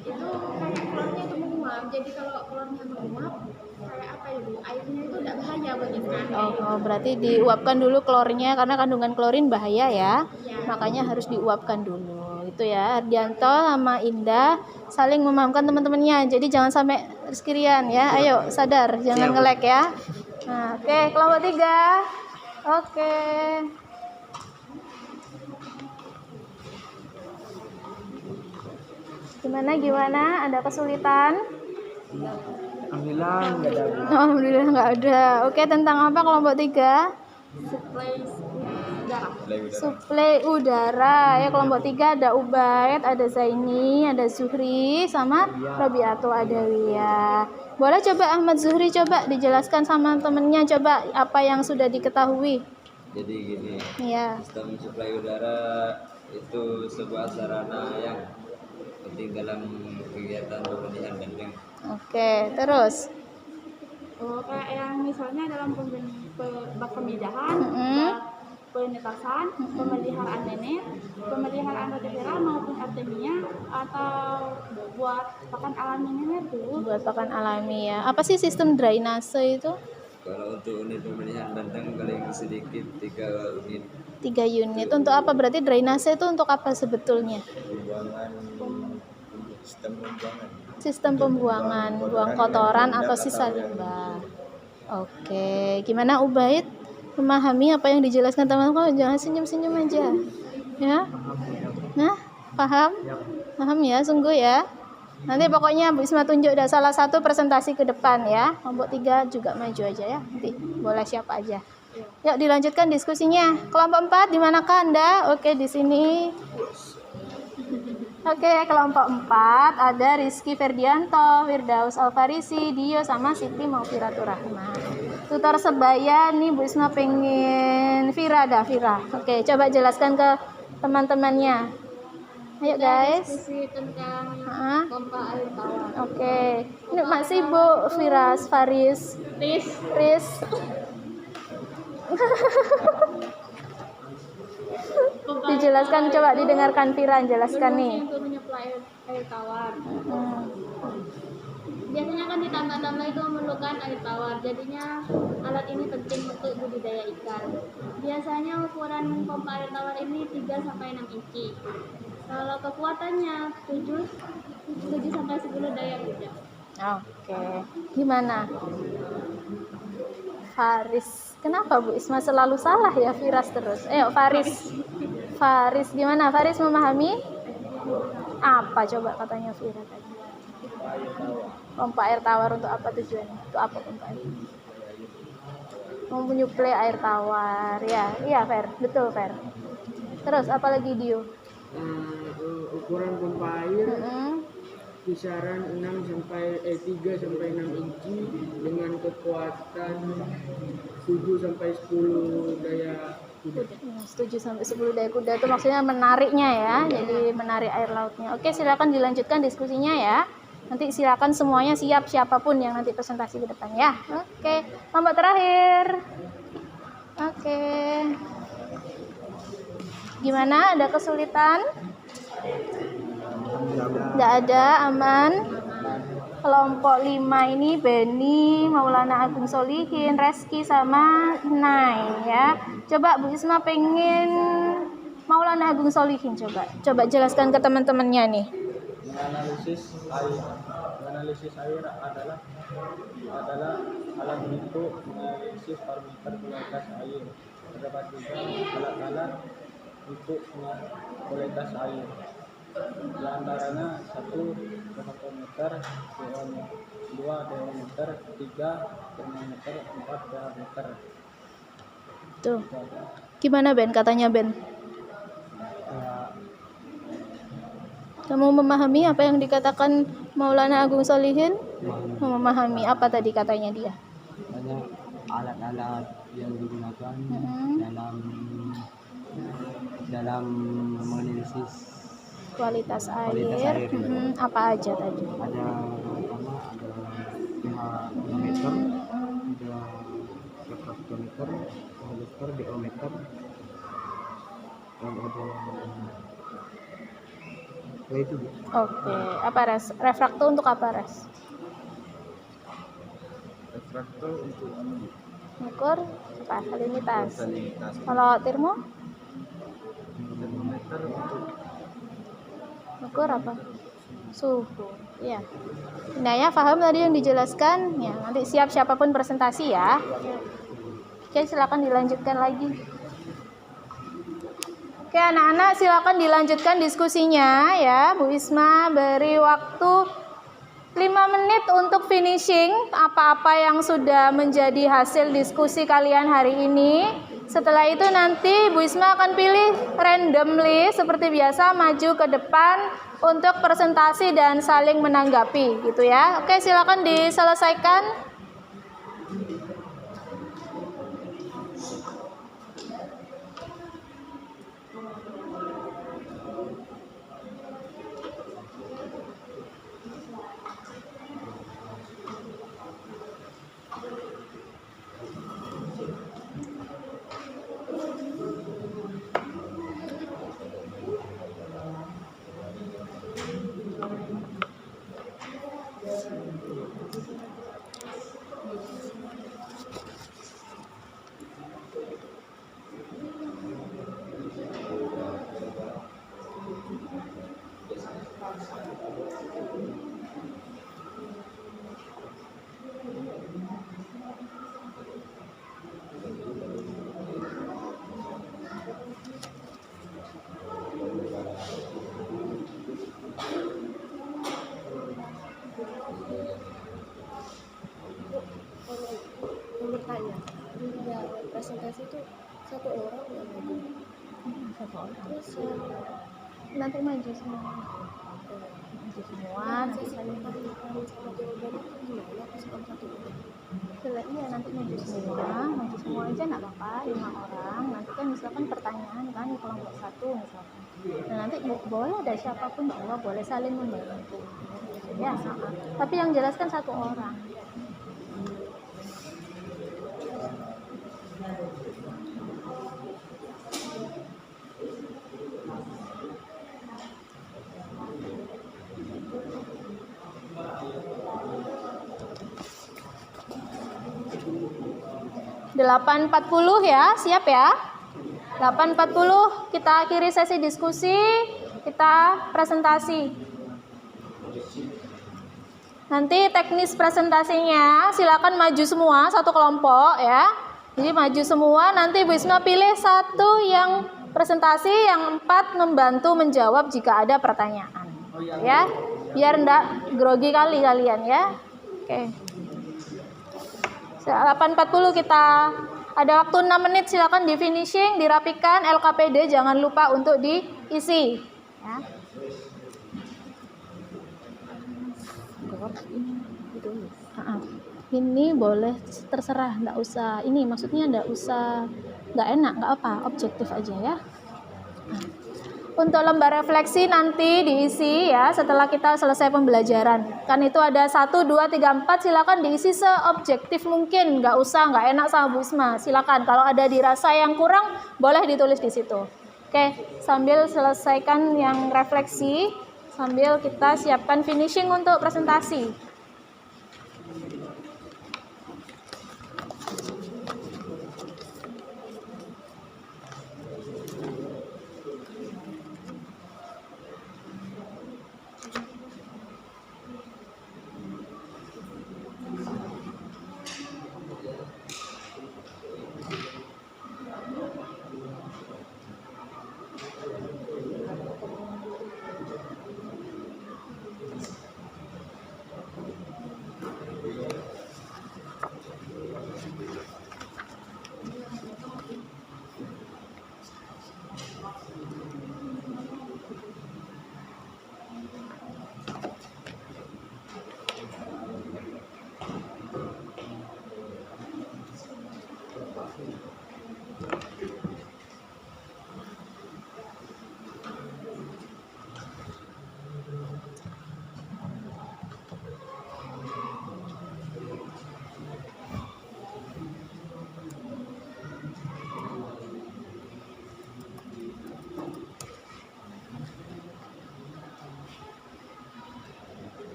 itu kayak keluarnya itu menguap. Jadi kalau keluarnya menguap, kayak apa ya Bu, airnya itu tidak bahaya buat ikan. Oh, berarti diuapkan dulu klornya karena kandungan klorin bahaya ya. Ya. Makanya harus diuapkan dulu. Itu ya, Hardianto sama Indah saling memahamkan teman-temannya. Jadi jangan sampai Rizky Rian ya. Ayo sadar, jangan ngelek ya. Nah, oke, kelompok 3. Oke. Gimana? Ada kesulitan? Alhamdulillah nggak ada. Alhamdulillah nggak ada. Oke, tentang apa kelompok 3? Suplai udara. Ya, kelompok 3 ada Ubaid, ada Zaini, ada Zuhri, sama Robiato Adawiyah. Boleh coba Ahmad Zuhri coba dijelaskan sama temennya, coba apa yang sudah diketahui. Jadi gini, Iya. sistem suplai udara itu sebuah sarana yang penting dalam kegiatan pemilihan benteng. Oke, terus. Oh, kayak yang misalnya dalam bak pemijahan, Mm-mm. bak penetasan, pemeliharaan nenek, pemeliharaan rotifera maupun artemia, atau buat pakan alami nenek tuh. Buat pakan alami ya. Apa sih sistem drainase itu? Kalau untuk unit pemilihan benteng paling sedikit 3 unit. 3 unit. Untuk apa? Berarti drainase itu untuk apa sebetulnya? Sistem pembuangan, buang kotoran atau sisa limbah. Oke, gimana Ubaid? Memahami apa yang dijelaskan teman-teman? Jangan senyum-senyum aja. Ya? Nah, paham? Paham ya, sungguh ya. Nanti pokoknya Bu Isma tunjuk dah salah satu presentasi ke depan ya. Kelompok 3 juga maju aja ya. Nanti boleh siapa aja. Yuk dilanjutkan diskusinya. Kelompok 4 di manakah Anda? Oke, di sini. Oke, kelompok 4 ada Rizky Ferdianto, Firdaus Alfarisi, Dio sama Siti Maufiratur Rahman. tutor sebaya nih Bu Isma pengen Vira dah Vira. Oke, coba jelaskan ke teman-temannya. Ayo guys. Diskusi tentang pompa air tawar. Oke. Ini masih Bu Firas, Faris, Riz. Dijelaskan, coba didengarkan Vira jelaskan nih. Untuk menyuplai air tawar. Biasanya kan di tambak-tambak itu memerlukan air tawar. Jadinya alat ini penting untuk budidaya ikan. Biasanya ukuran pompa air tawar ini 3 sampai 6 inci. Kalau kekuatannya 7 sampai 10 daya kuda. Oke. Gimana? Faris. Kenapa Bu Isma selalu salah ya Firas terus? Ayo Faris. Faris gimana? Faris memahami? Apa coba katanya Vira tadi? Pompa air tawar untuk apa tujuannya? Untuk apa pompa air? Mau menyuplai air tawar. Ya, iya Fer. Betul Fer. Terus apa lagi Dio? Ukuran pompa air kisaran 3 sampai 6 inci dengan kekuatan 7 sampai 10 daya kuda. 7 sampai 10 daya kuda itu maksudnya menariknya ya. Jadi menarik air lautnya. Oke, silakan dilanjutkan diskusinya ya. Nanti silakan semuanya siap siapapun yang nanti presentasi ke depan ya. Oke, kelompok terakhir. Oke. Gimana? Ada kesulitan? Tidak ada, aman. Kelompok 5 ini Beni, Maulana Agung Solihin, Reski sama Nai ya. Coba Bu Isma pengen Maulana Agung Solihin coba jelaskan ke teman-temannya nih. Analisis air adalah alat untuk menganalisis parameter kualitas air. Terdapat juga alat-alat untuk kualitas air. Di antaranya 1 termometer, 2 termometer, 3 termometer, 4 termometer. Tuh. Gimana Ben katanya Ben? Kamu memahami apa yang dikatakan Maulana Agung Solihin? Memahami apa tadi katanya dia? Banyak alat-alat yang digunakan dalam menganalisis kualitas air. Apa aja tadi? Ada pertama ada pH-meter, ada refraktometer, halometer, diometer, dan ada itu. Oke, apa res? Refrakto untuk apa res? Refrakto untuk Ukur apa? Salinitas. Kalau termo? termometer untuk ukur apa? Suhu. Iya. Nah ya, paham tadi yang dijelaskan? Ya, nanti siap siapapun presentasi ya. Oke, silakan dilanjutkan lagi. Oke, anak-anak silakan dilanjutkan diskusinya ya. Bu Isma beri waktu 5 menit untuk finishing apa-apa yang sudah menjadi hasil diskusi kalian hari ini. Setelah itu nanti Bu Isma akan pilih randomly seperti biasa maju ke depan untuk presentasi dan saling menanggapi gitu ya. Oke, silakan diselesaikan. Bertanya, ya presentasi itu 1 orang yang maju. 1 orang. Terus Nanti maju semua. Maju semua. saya sama jawabannya itu gimana pas 1 orang? boleh iya nanti maju semua aja nggak apa-apa 5 orang. Nanti kan misalkan pertanyaan kan di kelompok 1 misalkan. Nah nanti boleh ada siapapun bahwa boleh saling membantu. Ya, tapi yang jelaskan 1 orang. Delapan 8.40 ya, siap ya? 8.40 kita akhiri sesi diskusi, kita presentasi. Nanti teknis presentasinya silakan maju semua satu kelompok ya. Jadi maju semua, nanti Bu Isma pilih 1 yang presentasi, yang 4 membantu menjawab jika ada pertanyaan. Ya, biar enggak grogi kali kalian ya. Oke. 8.40 kita ada waktu 6 menit, silakan di finishing, dirapikan, LKPD jangan lupa untuk diisi ya. Ini boleh terserah, enggak usah ini, maksudnya enggak usah, enggak enak, enggak apa, objektif aja ya. Untuk lembar refleksi nanti diisi ya setelah kita selesai pembelajaran. Kan itu ada 1, 2, 3, 4, silakan diisi seobjektif mungkin. Nggak enak sama Bu Isma. Silakan kalau ada dirasa yang kurang boleh ditulis di situ. Oke, sambil selesaikan yang refleksi, sambil kita siapkan finishing untuk presentasi.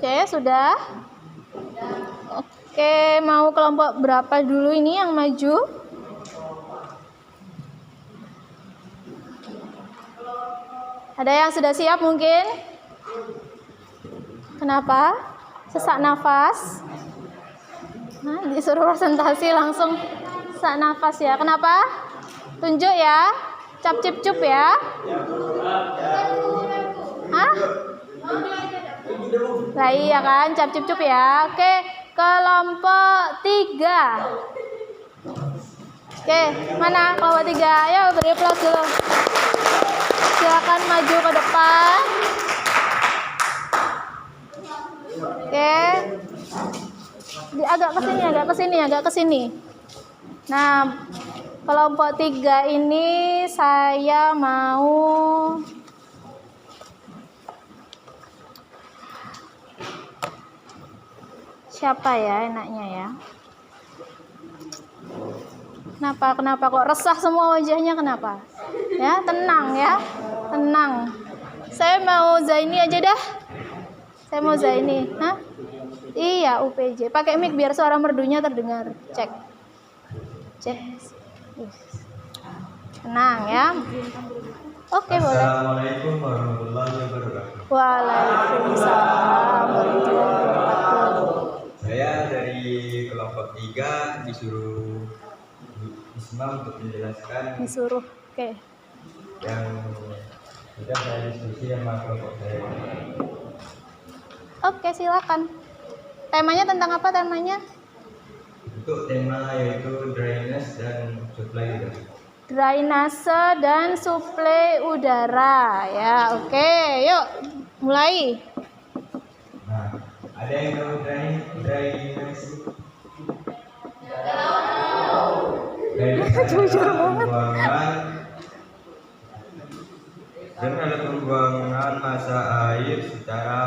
Oke, sudah? Oke, mau kelompok berapa dulu ini yang maju? Ada yang sudah siap mungkin? Kenapa? Sesak nafas. Nah, disuruh presentasi langsung sesak nafas ya. Kenapa? Tunjuk ya. Cap cip cup ya. Hah? Lah iya kan, cap cip cup ya. Oke, kelompok 3. Oke, mana kelompok 3? Ayo beri aplaus dulu. Silakan maju ke depan. Oke. Agak ke sini. Nah, kelompok 3 ini saya mau siapa ya enaknya ya? Kenapa kok resah semua wajahnya, kenapa? Ya, tenang ya. Tenang. Saya mau Zaini aja dah. Saya mau Zaini. Hah? Iya, UPJ. Pakai mic biar suara merdunya terdengar. Cek. Tenang ya. Oke, boleh. Assalamualaikum warahmatullahi wabarakatuh. Waalaikumsalam warahmatullahi wabarakatuh. Saya dari kelompok 3 disuruh Isma untuk menjelaskan Disuruh. Oke. yang sudah saya diskusi sama kelompok saya. Oke, silakan. Temanya tentang apa temanya? Untuk tema yaitu drainase dan supply udara. Drainase dan suplai udara ya. Oke, yuk mulai. Nah, ada yang tahu drainase? Jujur banget. Dan ada pembuangan massa air secara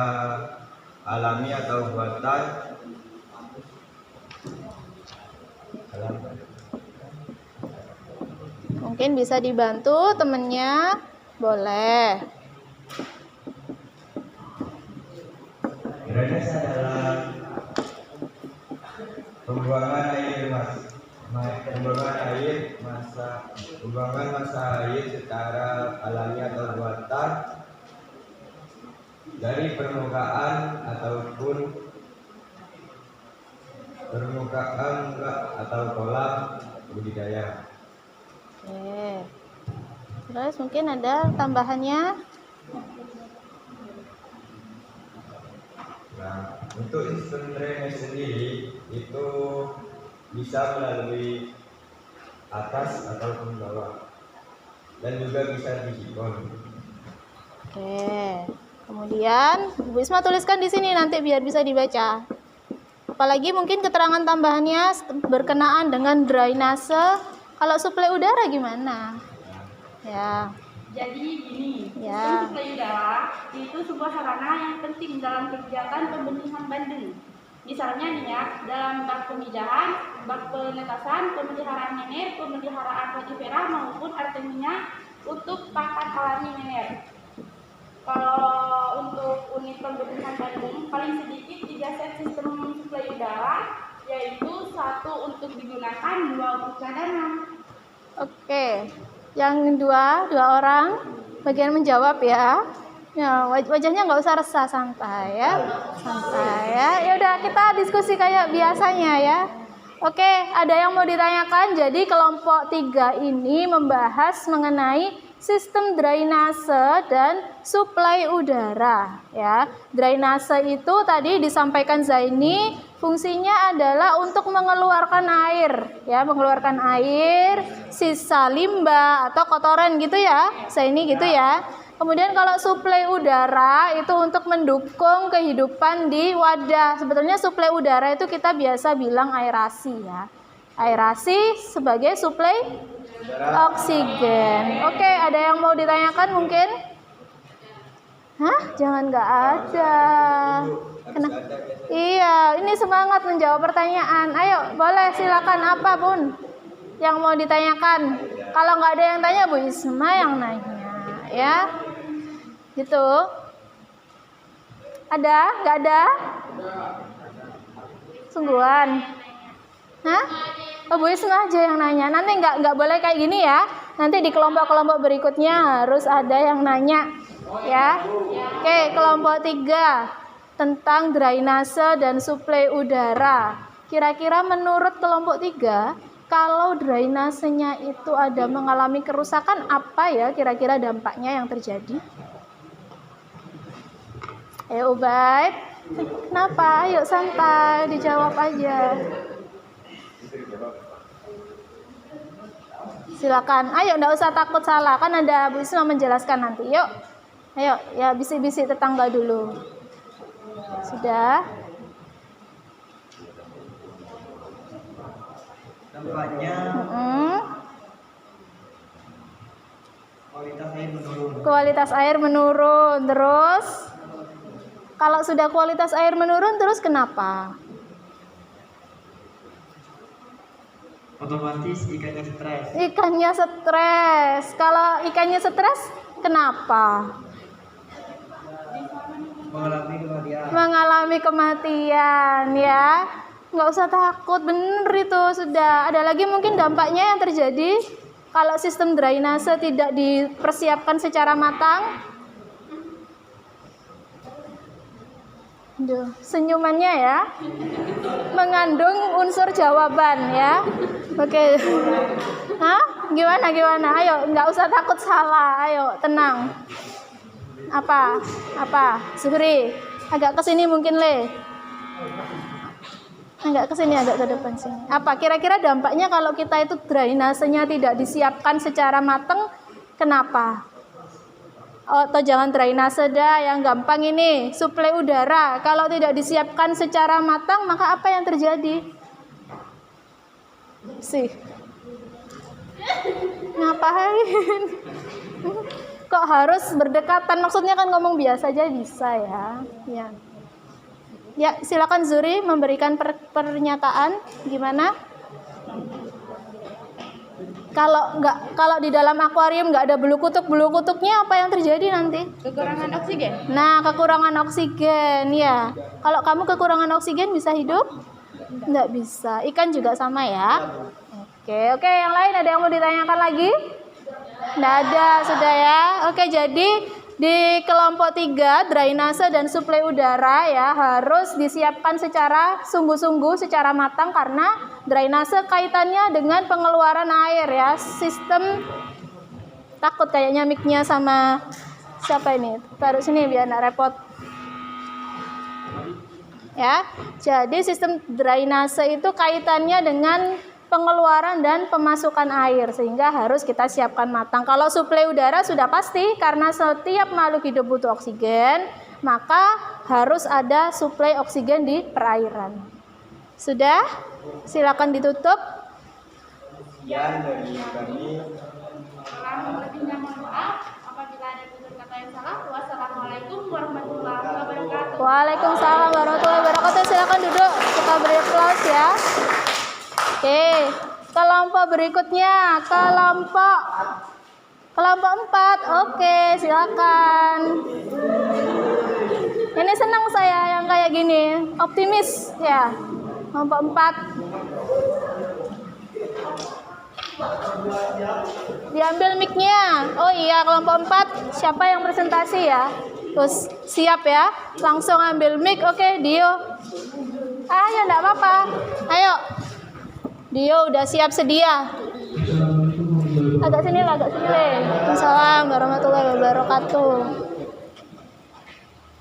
alami atau buatan. Mungkin bisa dibantu temennya, boleh. Drainase adalah pembuangan massa air secara alami atau buatan dari permukaan atau kolam budidaya. Oke. Terus mungkin ada tambahannya. Nah, untuk sistem drainase sendiri itu bisa melalui atas ataupun bawah dan juga bisa disikon. Oke. Kemudian Bu Isma tuliskan di sini nanti biar bisa dibaca. Apalagi mungkin keterangan tambahannya berkenaan dengan drainase. Kalau suplai udara gimana? Ya. Jadi gini, Ya. sistem suplai udara itu sebuah sarana yang penting dalam kegiatan pembenihan bandeng. Misalnya nih ya, dalam bak pemijahan, bak penetasan, pemeliharaan nener, pemeliharaan lagivera maupun artemia untuk pakan alami nener. Kalau untuk unit pembenihan bandeng paling sedikit 3 set sistem suplai udara, yaitu 1 untuk digunakan, 2 untuk cadangan. Oke. Yang dua orang bagian menjawab ya. Ya, wajahnya nggak usah resah, santai ya. Santai ya. Ya udah kita diskusi kayak biasanya ya. Oke, ada yang mau ditanyakan? Jadi kelompok 3 ini membahas mengenai sistem drainase dan suplai udara ya. Drainase itu tadi disampaikan Zaini, fungsinya adalah untuk mengeluarkan air ya, mengeluarkan air, sisa limbah atau kotoran gitu ya. Zaini gitu ya. Kemudian kalau suplai udara itu untuk mendukung kehidupan di wadah. Sebetulnya suplai udara itu kita biasa bilang aerasi ya. Aerasi sebagai suplai oksigen. Oke, ada yang mau ditanyakan mungkin? Hah? Jangan nggak ada. Iya, ini semangat menjawab pertanyaan. Ayo, boleh silakan apapun yang mau ditanyakan. Kalau nggak ada yang tanya, Bu Isma yang nanya, ya. Gitu. Ada? Nggak ada? Sungguhan? Hah? Oh, Bu Isma aja yang nanya. Nanti nggak boleh kayak gini ya. Nanti di kelompok-kelompok berikutnya harus ada yang nanya, ya. Oke, kelompok 3. tentang drainase dan suplai udara. Kira-kira menurut kelompok 3, kalau drainasenya itu ada mengalami kerusakan, apa ya kira-kira dampaknya yang terjadi? Ayo Ubaid, kenapa? Ayo santai, dijawab aja. Silakan, ayo enggak usah takut salah, kan ada Bu Isma menjelaskan nanti. Yuk, ayo ya bisik-bisik tetangga dulu. Sudah? Dampaknya kualitas air menurun. Kualitas air menurun, terus kalau sudah kualitas air menurun terus kenapa? Otomatis ikannya stres. Ikannya stres. Kalau ikannya stres, kenapa? Mengalami kematian. Mengalami kematian, ya. Nggak usah takut, bener itu sudah. Ada lagi mungkin dampaknya yang terjadi kalau sistem drainase tidak dipersiapkan secara matang. Duh, senyumannya ya mengandung unsur jawaban ya. Oke. Hah? Gimana? Ayo, nggak usah takut salah. Ayo, tenang. Apa? Zuhri, agak ke sini mungkin Le. Agak ke sini, agak ke depan sini. Apa kira-kira dampaknya kalau kita itu drainasenya tidak disiapkan secara matang? Kenapa? Atau jangan drainase dah, yang gampang ini, suplai udara. Kalau tidak disiapkan secara matang, maka apa yang terjadi? Ngapain? Kok harus berdekatan? Maksudnya kan ngomong biasa aja bisa ya. Ya, silakan Zuri memberikan pernyataan gimana? Kalau di dalam akuarium nggak ada bulu kutuknya apa yang terjadi nanti? Kekurangan oksigen. Nah, kekurangan oksigen ya. Kalau kamu kekurangan oksigen bisa hidup? Nggak bisa. Ikan juga sama ya. Oke, yang lain ada yang mau ditanyakan lagi? Nggak ada, sudah ya. Oke, jadi di kelompok 3 drainase dan suplai udara ya harus disiapkan secara sungguh-sungguh, secara matang karena drainase kaitannya dengan pengeluaran air ya. Sistem takut kayaknya mic-nya sama siapa ini? Taruh sini biar nggak repot. Ya. Jadi sistem drainase itu kaitannya dengan pengeluaran dan pemasukan air sehingga harus kita siapkan matang. Kalau suplai udara sudah pasti karena setiap makhluk hidup butuh oksigen, maka harus ada suplai oksigen di perairan. Sudah? Silakan ditutup. Sekian dari kami. Kurang lebihnya mohon maaf apabila ada tutur kata yang salah. Wassalamualaikum warahmatullahi wabarakatuh. Waalaikumsalam warahmatullahi wabarakatuh. Silakan duduk. Kita beri aplaus ya. Oke, kelompok berikutnya, kelompok 4. Oke, silakan. Ini senang saya yang kayak gini, optimis ya. Kelompok 4. Diambil mic-nya. Oh iya, kelompok 4. Siapa yang presentasi ya? Terus siap ya. Langsung ambil mic. Oke, Dio. Ayo, enggak apa-apa. Ayo. Dio udah siap sedia. Agak sini lah. Assalamualaikum warahmatullahi wabarakatuh.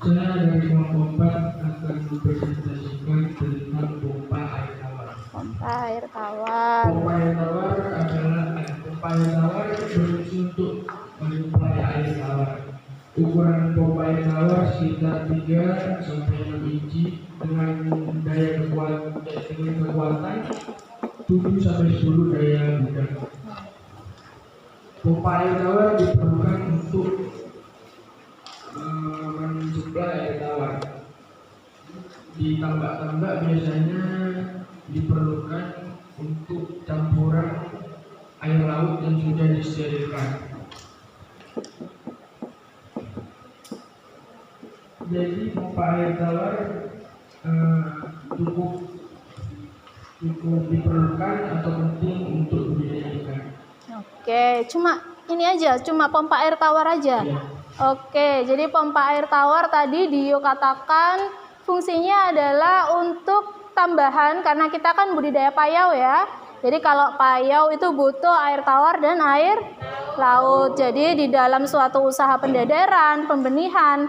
Saya dari kelompok 4 akan mempresentasikan tentang pompa air tawar. Pompa air tawar. Pompa air tawar adalah pompa air tawar berfungsi untuk menyuplai air tawar. Ukuran pompa air tawar sekitar 3 sampai 6 inci dengan kekuatan 7 sampai 10 daya gudang. Pompa air tawar diperlukan untuk mensuplai air tawar. Di tambak-tambak biasanya diperlukan untuk campuran air laut yang sudah disterilkan. Jadi pompa air tawar cukup diperlukan atau penting untuk budidaya ikan. Oke, cuma pompa air tawar aja. Ya. Oke, jadi pompa air tawar tadi Dio katakan fungsinya adalah untuk tambahan karena kita kan budidaya payau ya. Jadi kalau payau itu butuh air tawar dan air laut. Jadi di dalam suatu usaha pendederan, pembenihan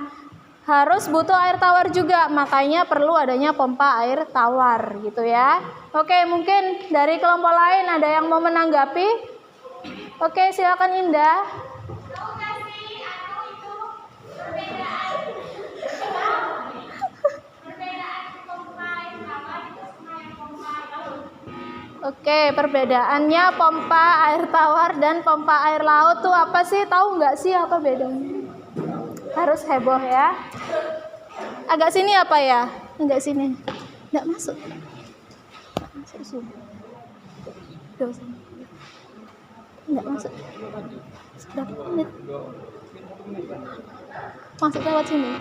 harus butuh air tawar juga. Makanya perlu adanya pompa air tawar gitu ya. Oke, mungkin dari kelompok lain ada yang mau menanggapi? Oke, silakan Indah. Oke, perbedaannya pompa air tawar dan pompa air laut tuh apa sih? Tahu nggak sih apa bedanya? Harus heboh ya. Agak sini apa ya? Enggak sini. Nggak masuk. Masuk sini. Nggak masuk. Berapa menit? Masuk lewat sini.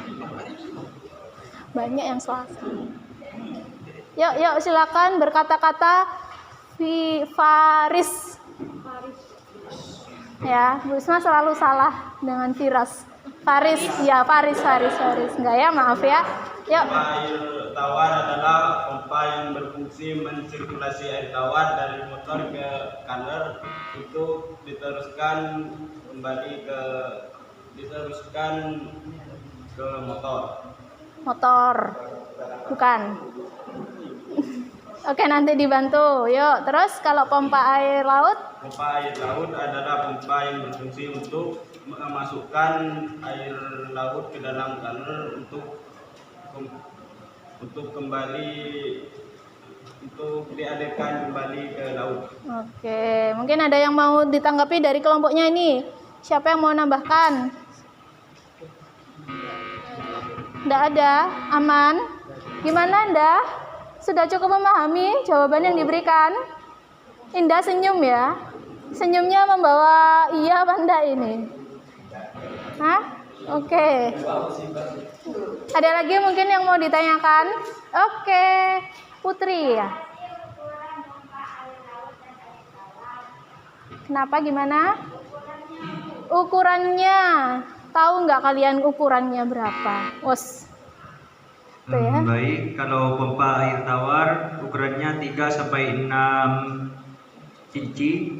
Banyak yang salah. Yuk silakan berkata-kata. Faris. Ya, Bu Isma selalu salah dengan Firas. Faris, ya Faris. Enggak ya, maaf ya. Yuk. Pompa air tawar adalah pompa yang berfungsi mensirkulasi air tawar dari motor ke kanal untuk diteruskan ke motor. Bukan. Oke, nanti dibantu. Yuk, terus kalau pompa air laut? Pompa air laut adalah pompa yang berfungsi untuk memasukkan air laut ke dalam kanal untuk dialirkan kembali ke laut. Oke, mungkin ada yang mau ditanggapi dari kelompoknya ini. Siapa yang mau nambahkan? Nggak ada? Aman? Gimana Anda? Sudah cukup memahami jawaban yang diberikan? Indah senyum ya. Senyumnya membawa iya apa enggak ini? Hah? Oke. Ada lagi mungkin yang mau ditanyakan? Oke. Putri ya. Kenapa gimana? Ukurannya. Tahu nggak kalian ukurannya berapa? Ya. Baik, kalau pompa air tawar ukurannya 3 sampai 6 inci.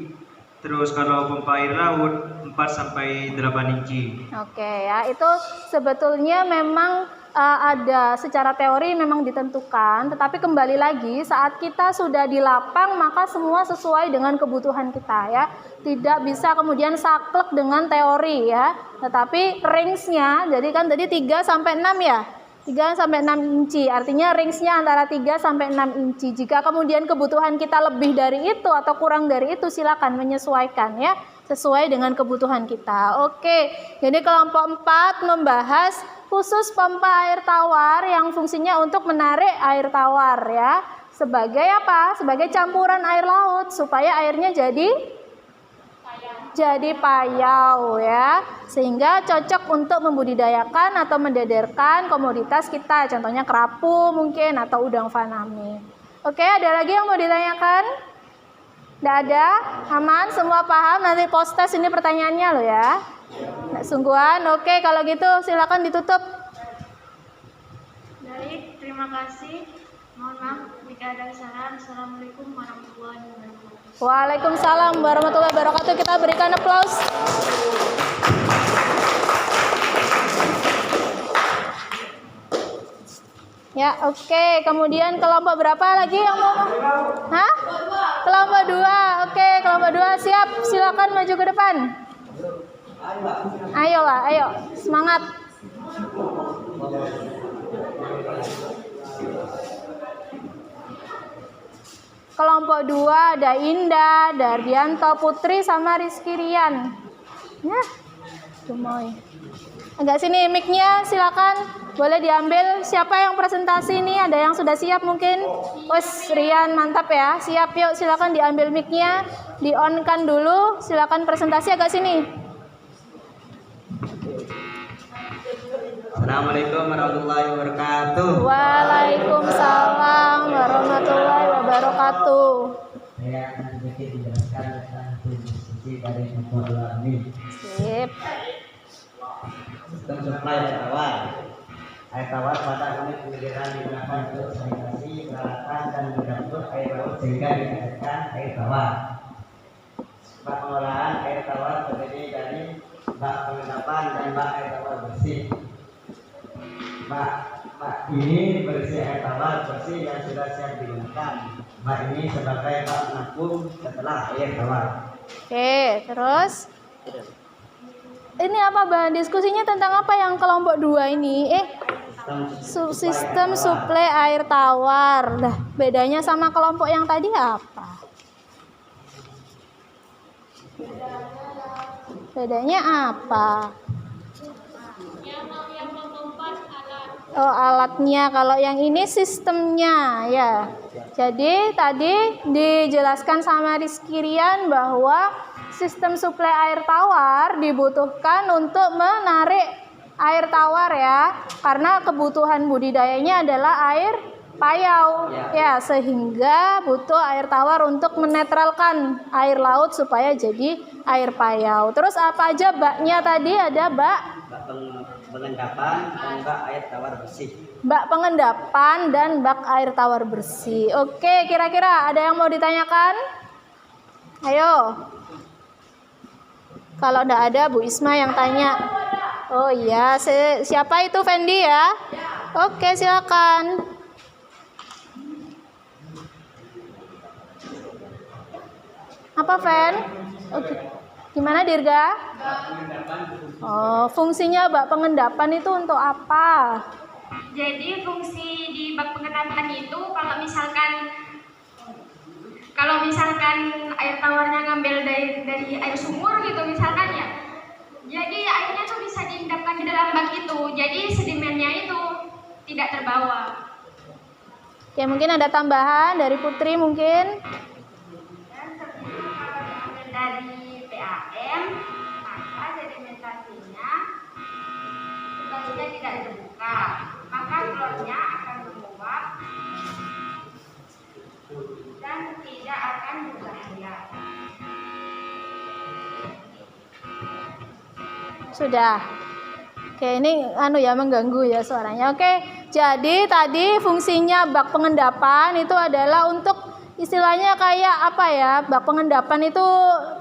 Terus kalau pompa air laut 4 sampai 8 inci. Oke ya, itu sebetulnya memang ada secara teori memang ditentukan, tetapi kembali lagi saat kita sudah di lapang maka semua sesuai dengan kebutuhan kita ya. Tidak bisa kemudian saklek dengan teori ya. Tetapi range-nya, jadi kan tadi 3 sampai 6 ya. 3 sampai 6 inci, artinya range-nya antara 3 sampai 6 inci. Jika kemudian kebutuhan kita lebih dari itu atau kurang dari itu, silakan menyesuaikan ya, sesuai dengan kebutuhan kita. Oke, jadi kelompok 4 membahas khusus pompa air tawar yang fungsinya untuk menarik air tawar ya. Sebagai apa? Sebagai campuran air laut supaya airnya jadi payau ya, sehingga cocok untuk membudidayakan atau mendederkan komoditas kita, contohnya kerapu mungkin atau udang faname. Oke, ada lagi yang mau ditanyakan? Tidak ada? Aman? Semua paham? Nanti post test ini pertanyaannya loh ya. Nggak sungguhan? Oke, kalau gitu silakan ditutup. Baik, terima kasih. Mohon maaf jika ada kesalahan. Assalamualaikum warahmatullahi wabarakatuh. Waalaikumsalam warahmatullahi wabarakatuh. Kita berikan aplaus. Ya, oke. Kemudian kelompok berapa lagi yang mau? Hah? Kelompok 2. Oke, kelompok 2 siap. Silakan maju ke depan. Ayolah, ayo. Semangat. Kelompok 2 ada Indah, Dardianto, Putri sama Rizky Rian. Ya, gemoy. Agak sini mic-nya silakan. Boleh diambil. Siapa yang presentasi ini? Ada yang sudah siap mungkin? Wes, Rian mantap ya. Siap yuk, silakan diambil mic-nya, di-on-kan dulu. Silakan presentasi agak sini. Assalamualaikum warahmatullahi wabarakatuh. Waalaikumsalam warahmatullahi wabarakatuh. Saya akan sedikit menjelaskan tentang prinsip dari kelompok 2 ini. Sip. Sistem supply air tawar. Air tawar pada unit pendidikan digunakan untuk sanitasi, peralatan, dan mencampur air laut sehingga dihasilkan air tawar. Bak pengolahan air tawar terdiri dari bak pengendapan dan bak air tawar bersih. Bak ini berisi air tawar bersih yang sudah siap digunakan. Bak ini sebagai bak penampung setelah air tawar. Oke, terus ini apa bahan diskusinya tentang apa yang kelompok 2 ini? Sistem suplai air tawar. Nah, bedanya sama kelompok yang tadi apa? Bedanya apa? Oh, alatnya. Kalau yang ini sistemnya ya. Jadi tadi dijelaskan sama Rizky Rian bahwa sistem suplai air tawar dibutuhkan untuk menarik air tawar ya, karena kebutuhan budidayanya adalah air payau ya, sehingga butuh air tawar untuk menetralkan air laut supaya jadi air payau. Terus apa aja baknya tadi? Ada bak pengendapan dan bak air tawar bersih. Bak pengendapan dan bak air tawar bersih. Oke, kira-kira ada yang mau ditanyakan? Ayo. Kalau enggak ada, Bu Isma yang tanya. Oh iya, siapa itu? Fendi ya? Oke, silakan. Apa, Fen? Oke. Gimana, Dirga? Oh, fungsinya bak pengendapan itu untuk apa? Jadi fungsi di bak pengendapan itu kalau misalkan air tawarnya ngambil dari air sumur gitu misalkan ya. Jadi airnya tuh bisa diendapkan di dalam bak itu. Jadi sedimennya itu tidak terbawa. Oke, mungkin ada tambahan dari Putri mungkin. Dan kalau dari PAM, maka sedimentasinya sebaliknya tidak terbuka. Maka klornya akan menguap dan tidak akan berbahaya. Sudah. Oke, ini mengganggu ya suaranya. Oke, jadi tadi fungsinya bak pengendapan itu adalah untuk istilahnya kayak apa ya? Bak pengendapan itu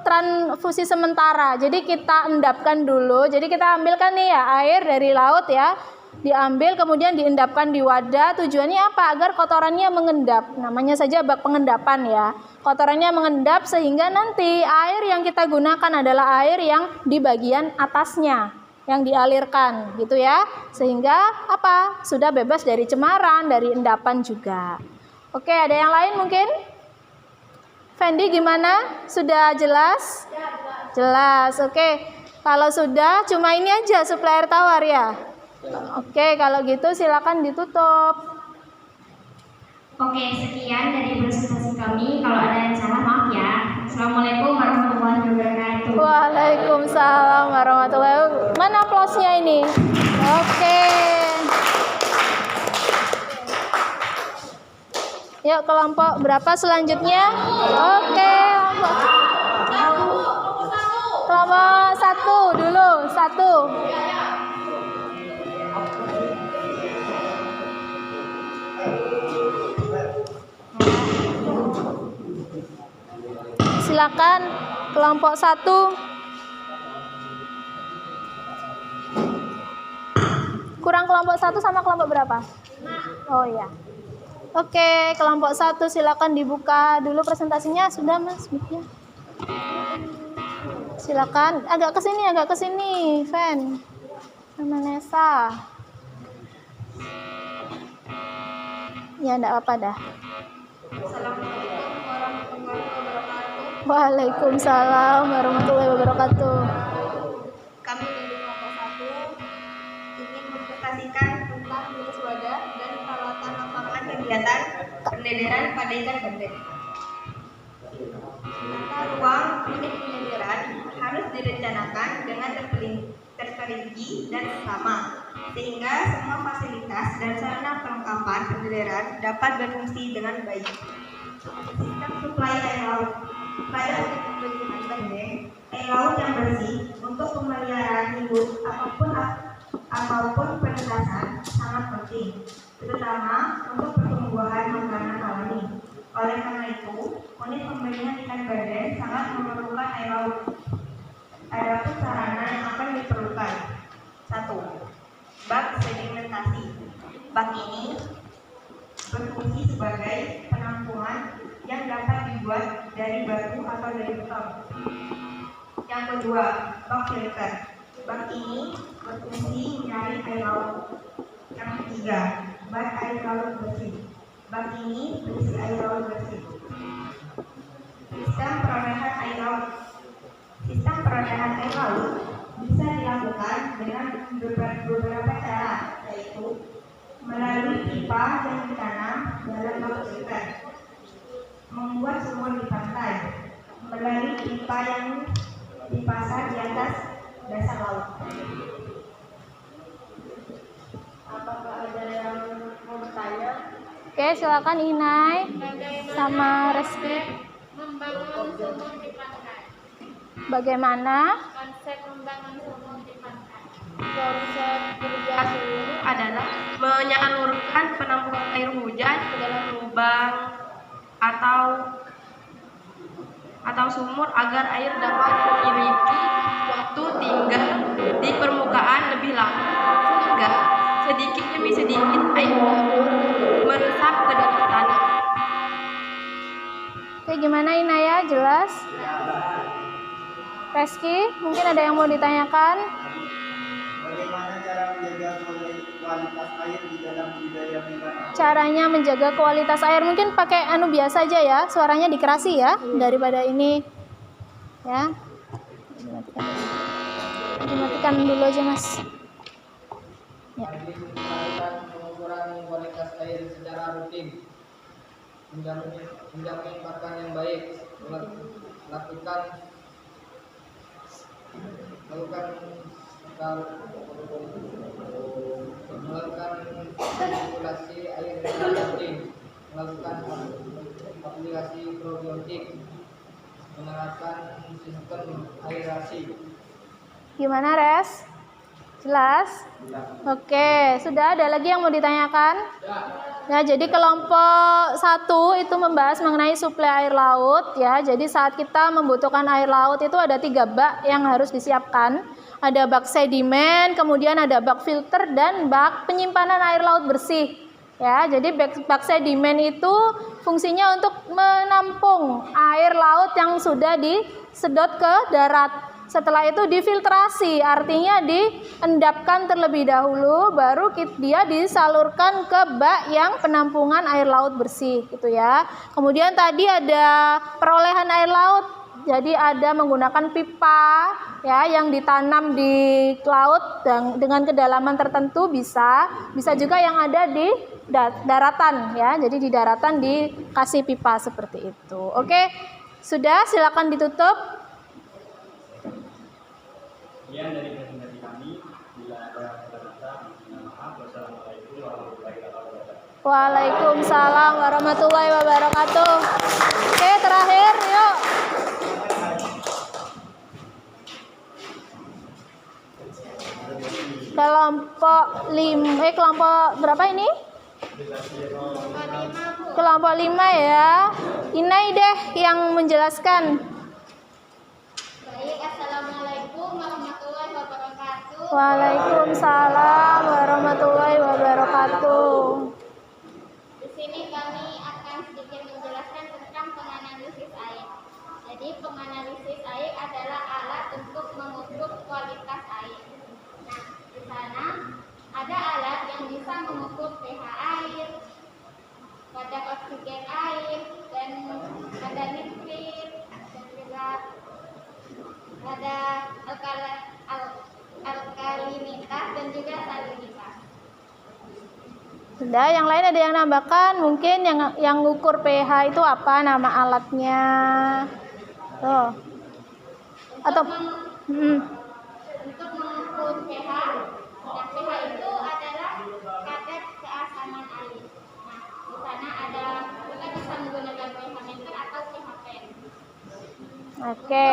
transfusi sementara. Jadi kita endapkan dulu. Jadi kita ambilkan nih ya air dari laut ya. Diambil kemudian diendapkan di wadah. Tujuannya apa? Agar kotorannya mengendap. Namanya saja bak pengendapan ya. Kotorannya mengendap sehingga nanti air yang kita gunakan adalah air yang di bagian atasnya yang dialirkan gitu ya. Sehingga apa? Sudah bebas dari cemaran, dari endapan juga. Oke, ada yang lain mungkin? Fendi gimana? Sudah jelas? Jelas. Oke. Kalau sudah cuma ini aja suplai air tawar ya. Oke, kalau gitu silakan ditutup. Oke, sekian dari presentasi kami. Kalau ada yang salah maaf ya. Assalamualaikum warahmatullahi wabarakatuh. Waalaikumsalam warahmatullahi wabarakatuh. Mana aplausnya ini? Oke. Yuk kelompok berapa selanjutnya? Oke. Kelompok 1 dulu, 1. Silakan kelompok 1. Kurang kelompok 1 sama kelompok berapa? Oh iya. Oke, kelompok 1 silakan dibuka dulu presentasinya. Sudah Mas, mic-nya. Silakan agak ke sini, Fen. Sama Nesa. Ya enggak apa-apa dah. Waalaikumsalam warahmatullahi wabarakatuh. Kami dari kelompok 1 ingin mempresentasikan tentang jenis wadah dan peralatan lapangan kegiatan pendederan pada ikan bandeng. Tata ruang unit pendederan harus direncanakan dengan terperinci dan sama, sehingga semua fasilitas dan sarana perlengkapan pendederan dapat berfungsi dengan baik. Sistem suplai air laut pada unit pendederan bandeng, air laut yang bersih untuk pemeliharaan hidup apapun ataupun penetasan sangat penting, terutama untuk pertumbuhan makanan alami. Oleh karena itu, unit pembenihan ikan bandeng sangat memerlukan air laut. Ada pun sarana yang akan diperlukan. 1. Bak sedimentasi. Bak ini berfungsi sebagai penampungan yang dapat dibuat dari batu atau dari beton. Yang kedua, bak filter. Bak ini berfungsi menyaring air laut. Yang ketiga, bak air laut bersih. Bak ini berisi air laut bersih. Sistem perolehan air laut. Sistem perolehan air laut bisa dilakukan dengan beberapa cara, yaitu melalui pipa yang ditanam dalam bak filter, membuat sumur di pantai, melalui pipa yang dipasang di atas dasar laut. Apakah ada yang mau bertanya? Oke, silakan Inai sama Reski. Membangun sumur di pantai. Bagaimana? Konsep membangun sumur di pantai. Konsep kerja sumur Adalah menyalurkan penampungan air hujan ke dalam lubang atau sumur agar air dapat memiliki waktu tinggal di permukaan lebih lama, sehingga sedikit demi sedikit air laut meresap ke dalam tanah. Oke, gimana Inaya? Jelas? Reski, mungkin ada yang mau ditanyakan? Bagaimana cara menjaga kualitas air di dalam budidaya ikan? Caranya menjaga kualitas air mungkin pakai biasa aja ya, suaranya dikerasi ya, daripada ini ya. Dimatikan dulu aja Mas. Ya. Melakukan pengukuran kualitas air secara rutin, menjamin pakan yang baik, melakukan manipulasi air secara rutin, melakukan aplikasi probiotik, menerapkan sistem aerasi. Gimana Res? Jelas? Oke, sudah ada lagi yang mau ditanyakan? Ya, jadi kelompok 1 itu membahas mengenai suplai air laut ya. Jadi saat kita membutuhkan air laut itu ada 3 bak yang harus disiapkan. Ada bak sedimen, kemudian ada bak filter dan bak penyimpanan air laut bersih. Ya, jadi bak sedimen itu fungsinya untuk menampung air laut yang sudah disedot ke darat. Setelah itu difiltrasi, artinya diendapkan terlebih dahulu, baru dia disalurkan ke bak yang penampungan air laut bersih, gitu ya. Kemudian tadi ada perolehan air laut, jadi ada menggunakan pipa, ya, yang ditanam di laut dan dengan kedalaman tertentu bisa juga yang ada di daratan, ya. Jadi di daratan dikasih pipa seperti itu. Oke, sudah, silakan ditutup. Sekian dari presentasi kami. Bila ada kata-kata, mohon maaf. Wassalamualaikum warahmatullahi wabarakatuh. Waalaikumsalam warahmatullahi wabarakatuh. Oke, terakhir yuk. Kelompok 5, kelompok berapa ini? Kelompok 5 ya. Inai deh yang menjelaskan. Baik, assalamualaikum warahmatullahi wabarakatuh. Waalaikumsalam warahmatullahi wabarakatuh. Di sini kami akan sedikit menjelaskan tentang penganalisis air. Jadi penganalisis air adalah alat untuk mengukur kualitas air. Nah, di sana ada alat yang bisa mengukur pH air, kadar oksigen air, dan kadar nitrit, dan juga ada alkalinitas dan juga salinitas. Sudah, yang lain ada yang nambahkan? Mungkin yang ngukur pH itu apa nama alatnya? Tuh. Atau untuk mengukur pH, nah pH itu adalah kadar keasaman air. Nah, di sana ada kita bisa menggunakan pH meter atau pH pen. Oke,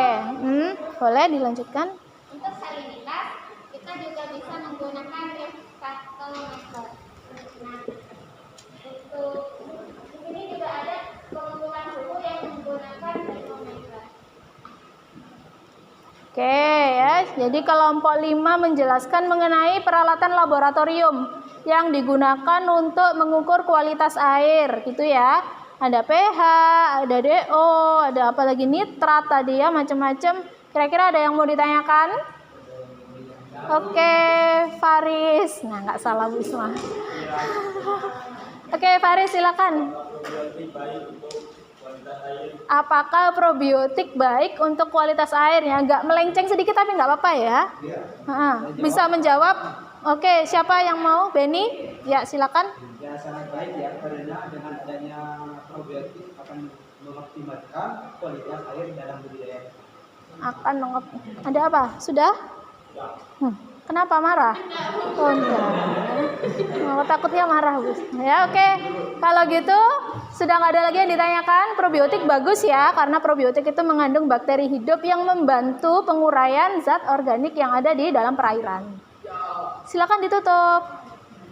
boleh dilanjutkan. Untuk salinitas, kita juga bisa menggunakan jadi kelompok 5 menjelaskan mengenai peralatan laboratorium yang digunakan untuk mengukur kualitas air, gitu ya. Ada pH, ada DO, ada apa lagi, nitrat tadi ya, macam-macam. Kira-kira ada yang mau ditanyakan? Oke, Faris. Nah, nggak salah Bu Isma. Oke, Faris silakan. Apakah probiotik baik untuk kualitas airnya? Agak melenceng sedikit tapi nggak apa-apa ya. Bisa menjawab. Oke, siapa yang mau? Benny? Ya, silakan. Ya, sangat baik ya, karena dengan adanya probiotik akan mengoptimalkan kualitas air dalam budidaya. Ada apa? Sudah? Kenapa marah? Oh enggak. Oh, takutnya marah, Bu. Ya, oke. Kalau gitu sudah nggak ada lagi yang ditanyakan. Probiotik bagus ya, karena probiotik itu mengandung bakteri hidup yang membantu penguraian zat organik yang ada di dalam perairan. Silakan ditutup.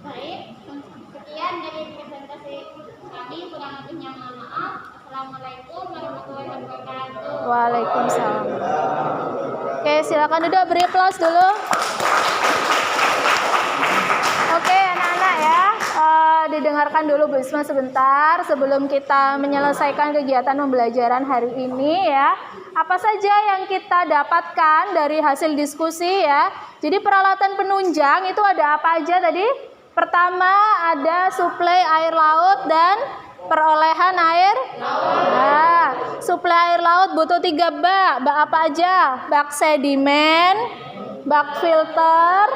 Baik, sekian dari presentasi kami. Kurang lebihnya mohon maaf. Assalamualaikum warahmatullahi wabarakatuh. Waalaikumsalam. Oke, silakan duduk, beri aplaus dulu. Oke, anak-anak ya, didengarkan dulu Bu Isma sebentar sebelum kita menyelesaikan kegiatan pembelajaran hari ini ya. Apa saja yang kita dapatkan dari hasil diskusi ya. Jadi peralatan penunjang itu ada apa aja tadi? Pertama ada suplai air laut dan perolehan air laut. Nah, suplai air laut butuh 3 bak. Bak apa aja? Bak sedimen, bak filter,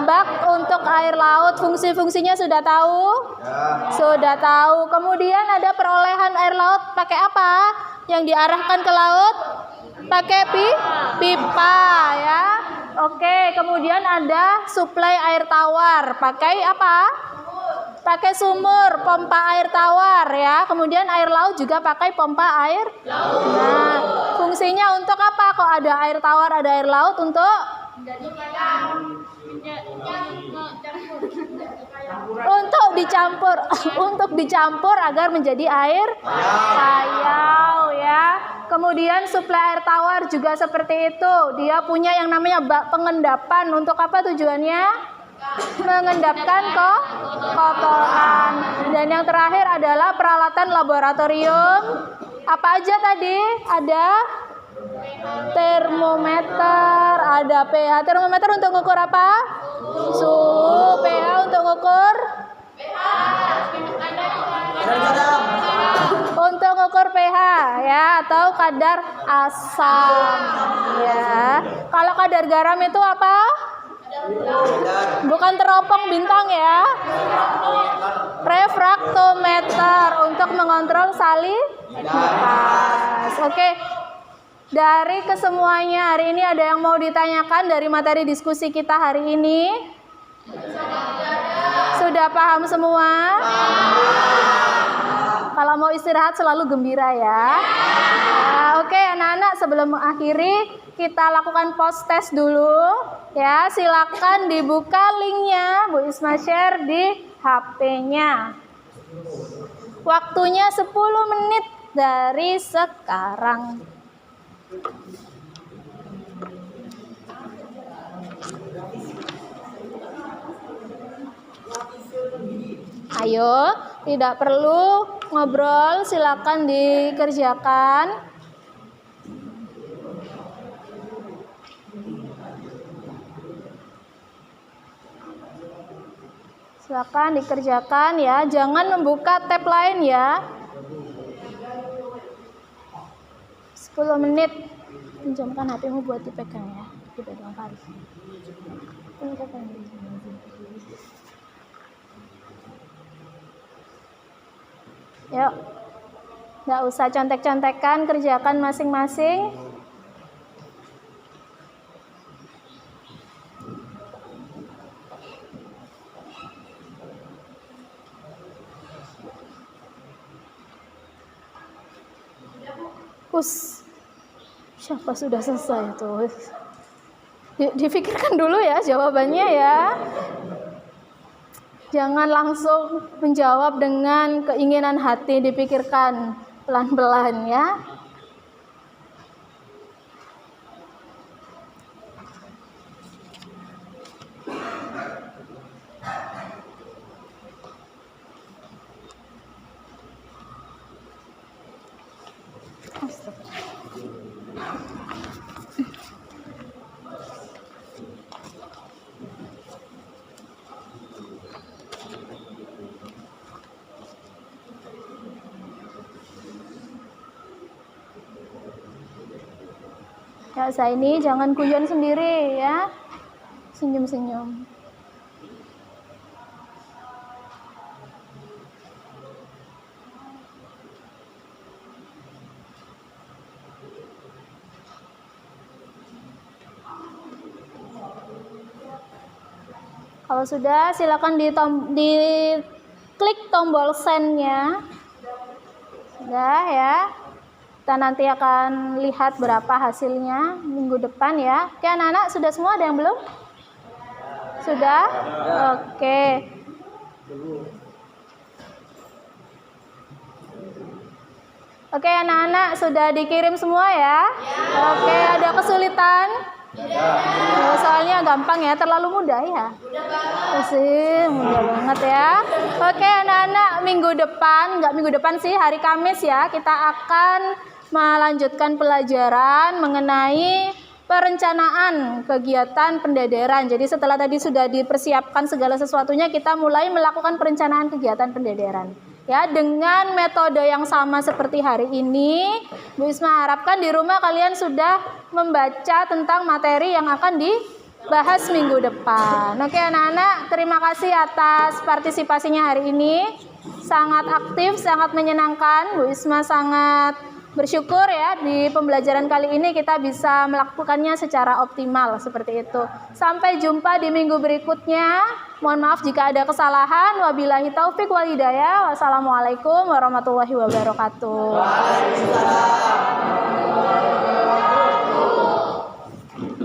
bak untuk air laut. Fungsi-fungsinya sudah tahu? Sudah tahu. Kemudian ada perolehan air laut pakai apa? Yang diarahkan ke laut? Pakai pipa ya. Oke, kemudian ada suplai air tawar. Pakai apa? Pakai sumur, pompa air tawar ya. Kemudian air laut juga pakai pompa air laut. Nah, fungsinya untuk apa? Kok ada air tawar, ada air laut? Untuk dicampur, untuk dicampur agar menjadi air payau ya. Kemudian suplai air tawar juga seperti itu. Dia punya yang namanya bak pengendapan. Untuk apa tujuannya? Mengendapkan kotoran. Dan yang terakhir adalah peralatan laboratorium. Apa aja tadi? Ada termometer, ada pH. Termometer untuk ukur apa? Suhu. pH untuk ukur pH ya, atau kadar asam ya. Kalau kadar garam itu apa? Bukan teropong bintang ya. Refraktometer untuk mengontrol salinitas. Oke. Dari kesemuanya hari ini ada yang mau ditanyakan dari materi diskusi kita hari ini? Sudah paham semua? Kalau mau istirahat selalu gembira ya. Oke, anak-anak, sebelum mengakhiri kita lakukan post test dulu ya. Silakan dibuka linknya, Bu Isma share di HP-nya. Waktunya 10 menit dari sekarang. Ayo, tidak perlu ngobrol, silakan dikerjakan. Silakan dikerjakan ya, jangan membuka tab lain ya. 10 menit. Pinjamkan HP-mu buat dipegang ya, dipegang Faris. Yuk, nggak usah contek-contekan, kerjakan masing-masing. Siapa sudah selesai tuh? Difikirkan dulu ya jawabannya ya. Jangan langsung menjawab dengan keinginan hati, dipikirkan pelan-pelan ya. Ya, Zaini jangan guyon sendiri ya. Senyum-senyum. Kalau sudah, silakan klik tombol send-nya. Sudah ya. Kita nanti akan lihat berapa hasilnya minggu depan ya. Oke anak-anak, sudah semua? Ada yang belum? Sudah? Oke. Oke anak-anak, sudah dikirim semua ya? Oke, ada kesulitan? Oh, soalnya gampang ya, terlalu mudah ya? Sih, mudah banget ya. Oke anak-anak, nggak minggu depan sih, hari Kamis ya, kita akan melanjutkan pelajaran mengenai perencanaan kegiatan pendederan. Jadi setelah tadi sudah dipersiapkan segala sesuatunya, kita mulai melakukan perencanaan kegiatan pendederan. Ya, dengan metode yang sama seperti hari ini, Bu Isma harapkan di rumah kalian sudah membaca tentang materi yang akan dibahas minggu depan. Oke anak-anak, terima kasih atas partisipasinya hari ini. Sangat aktif, sangat menyenangkan. Bu Isma sangat bersyukur ya di pembelajaran kali ini kita bisa melakukannya secara optimal seperti itu. Sampai jumpa di minggu berikutnya. Mohon maaf jika ada kesalahan. Wabillahi taufik wal hidayah. Wassalamualaikum warahmatullahi wabarakatuh. Waalaikumsalam.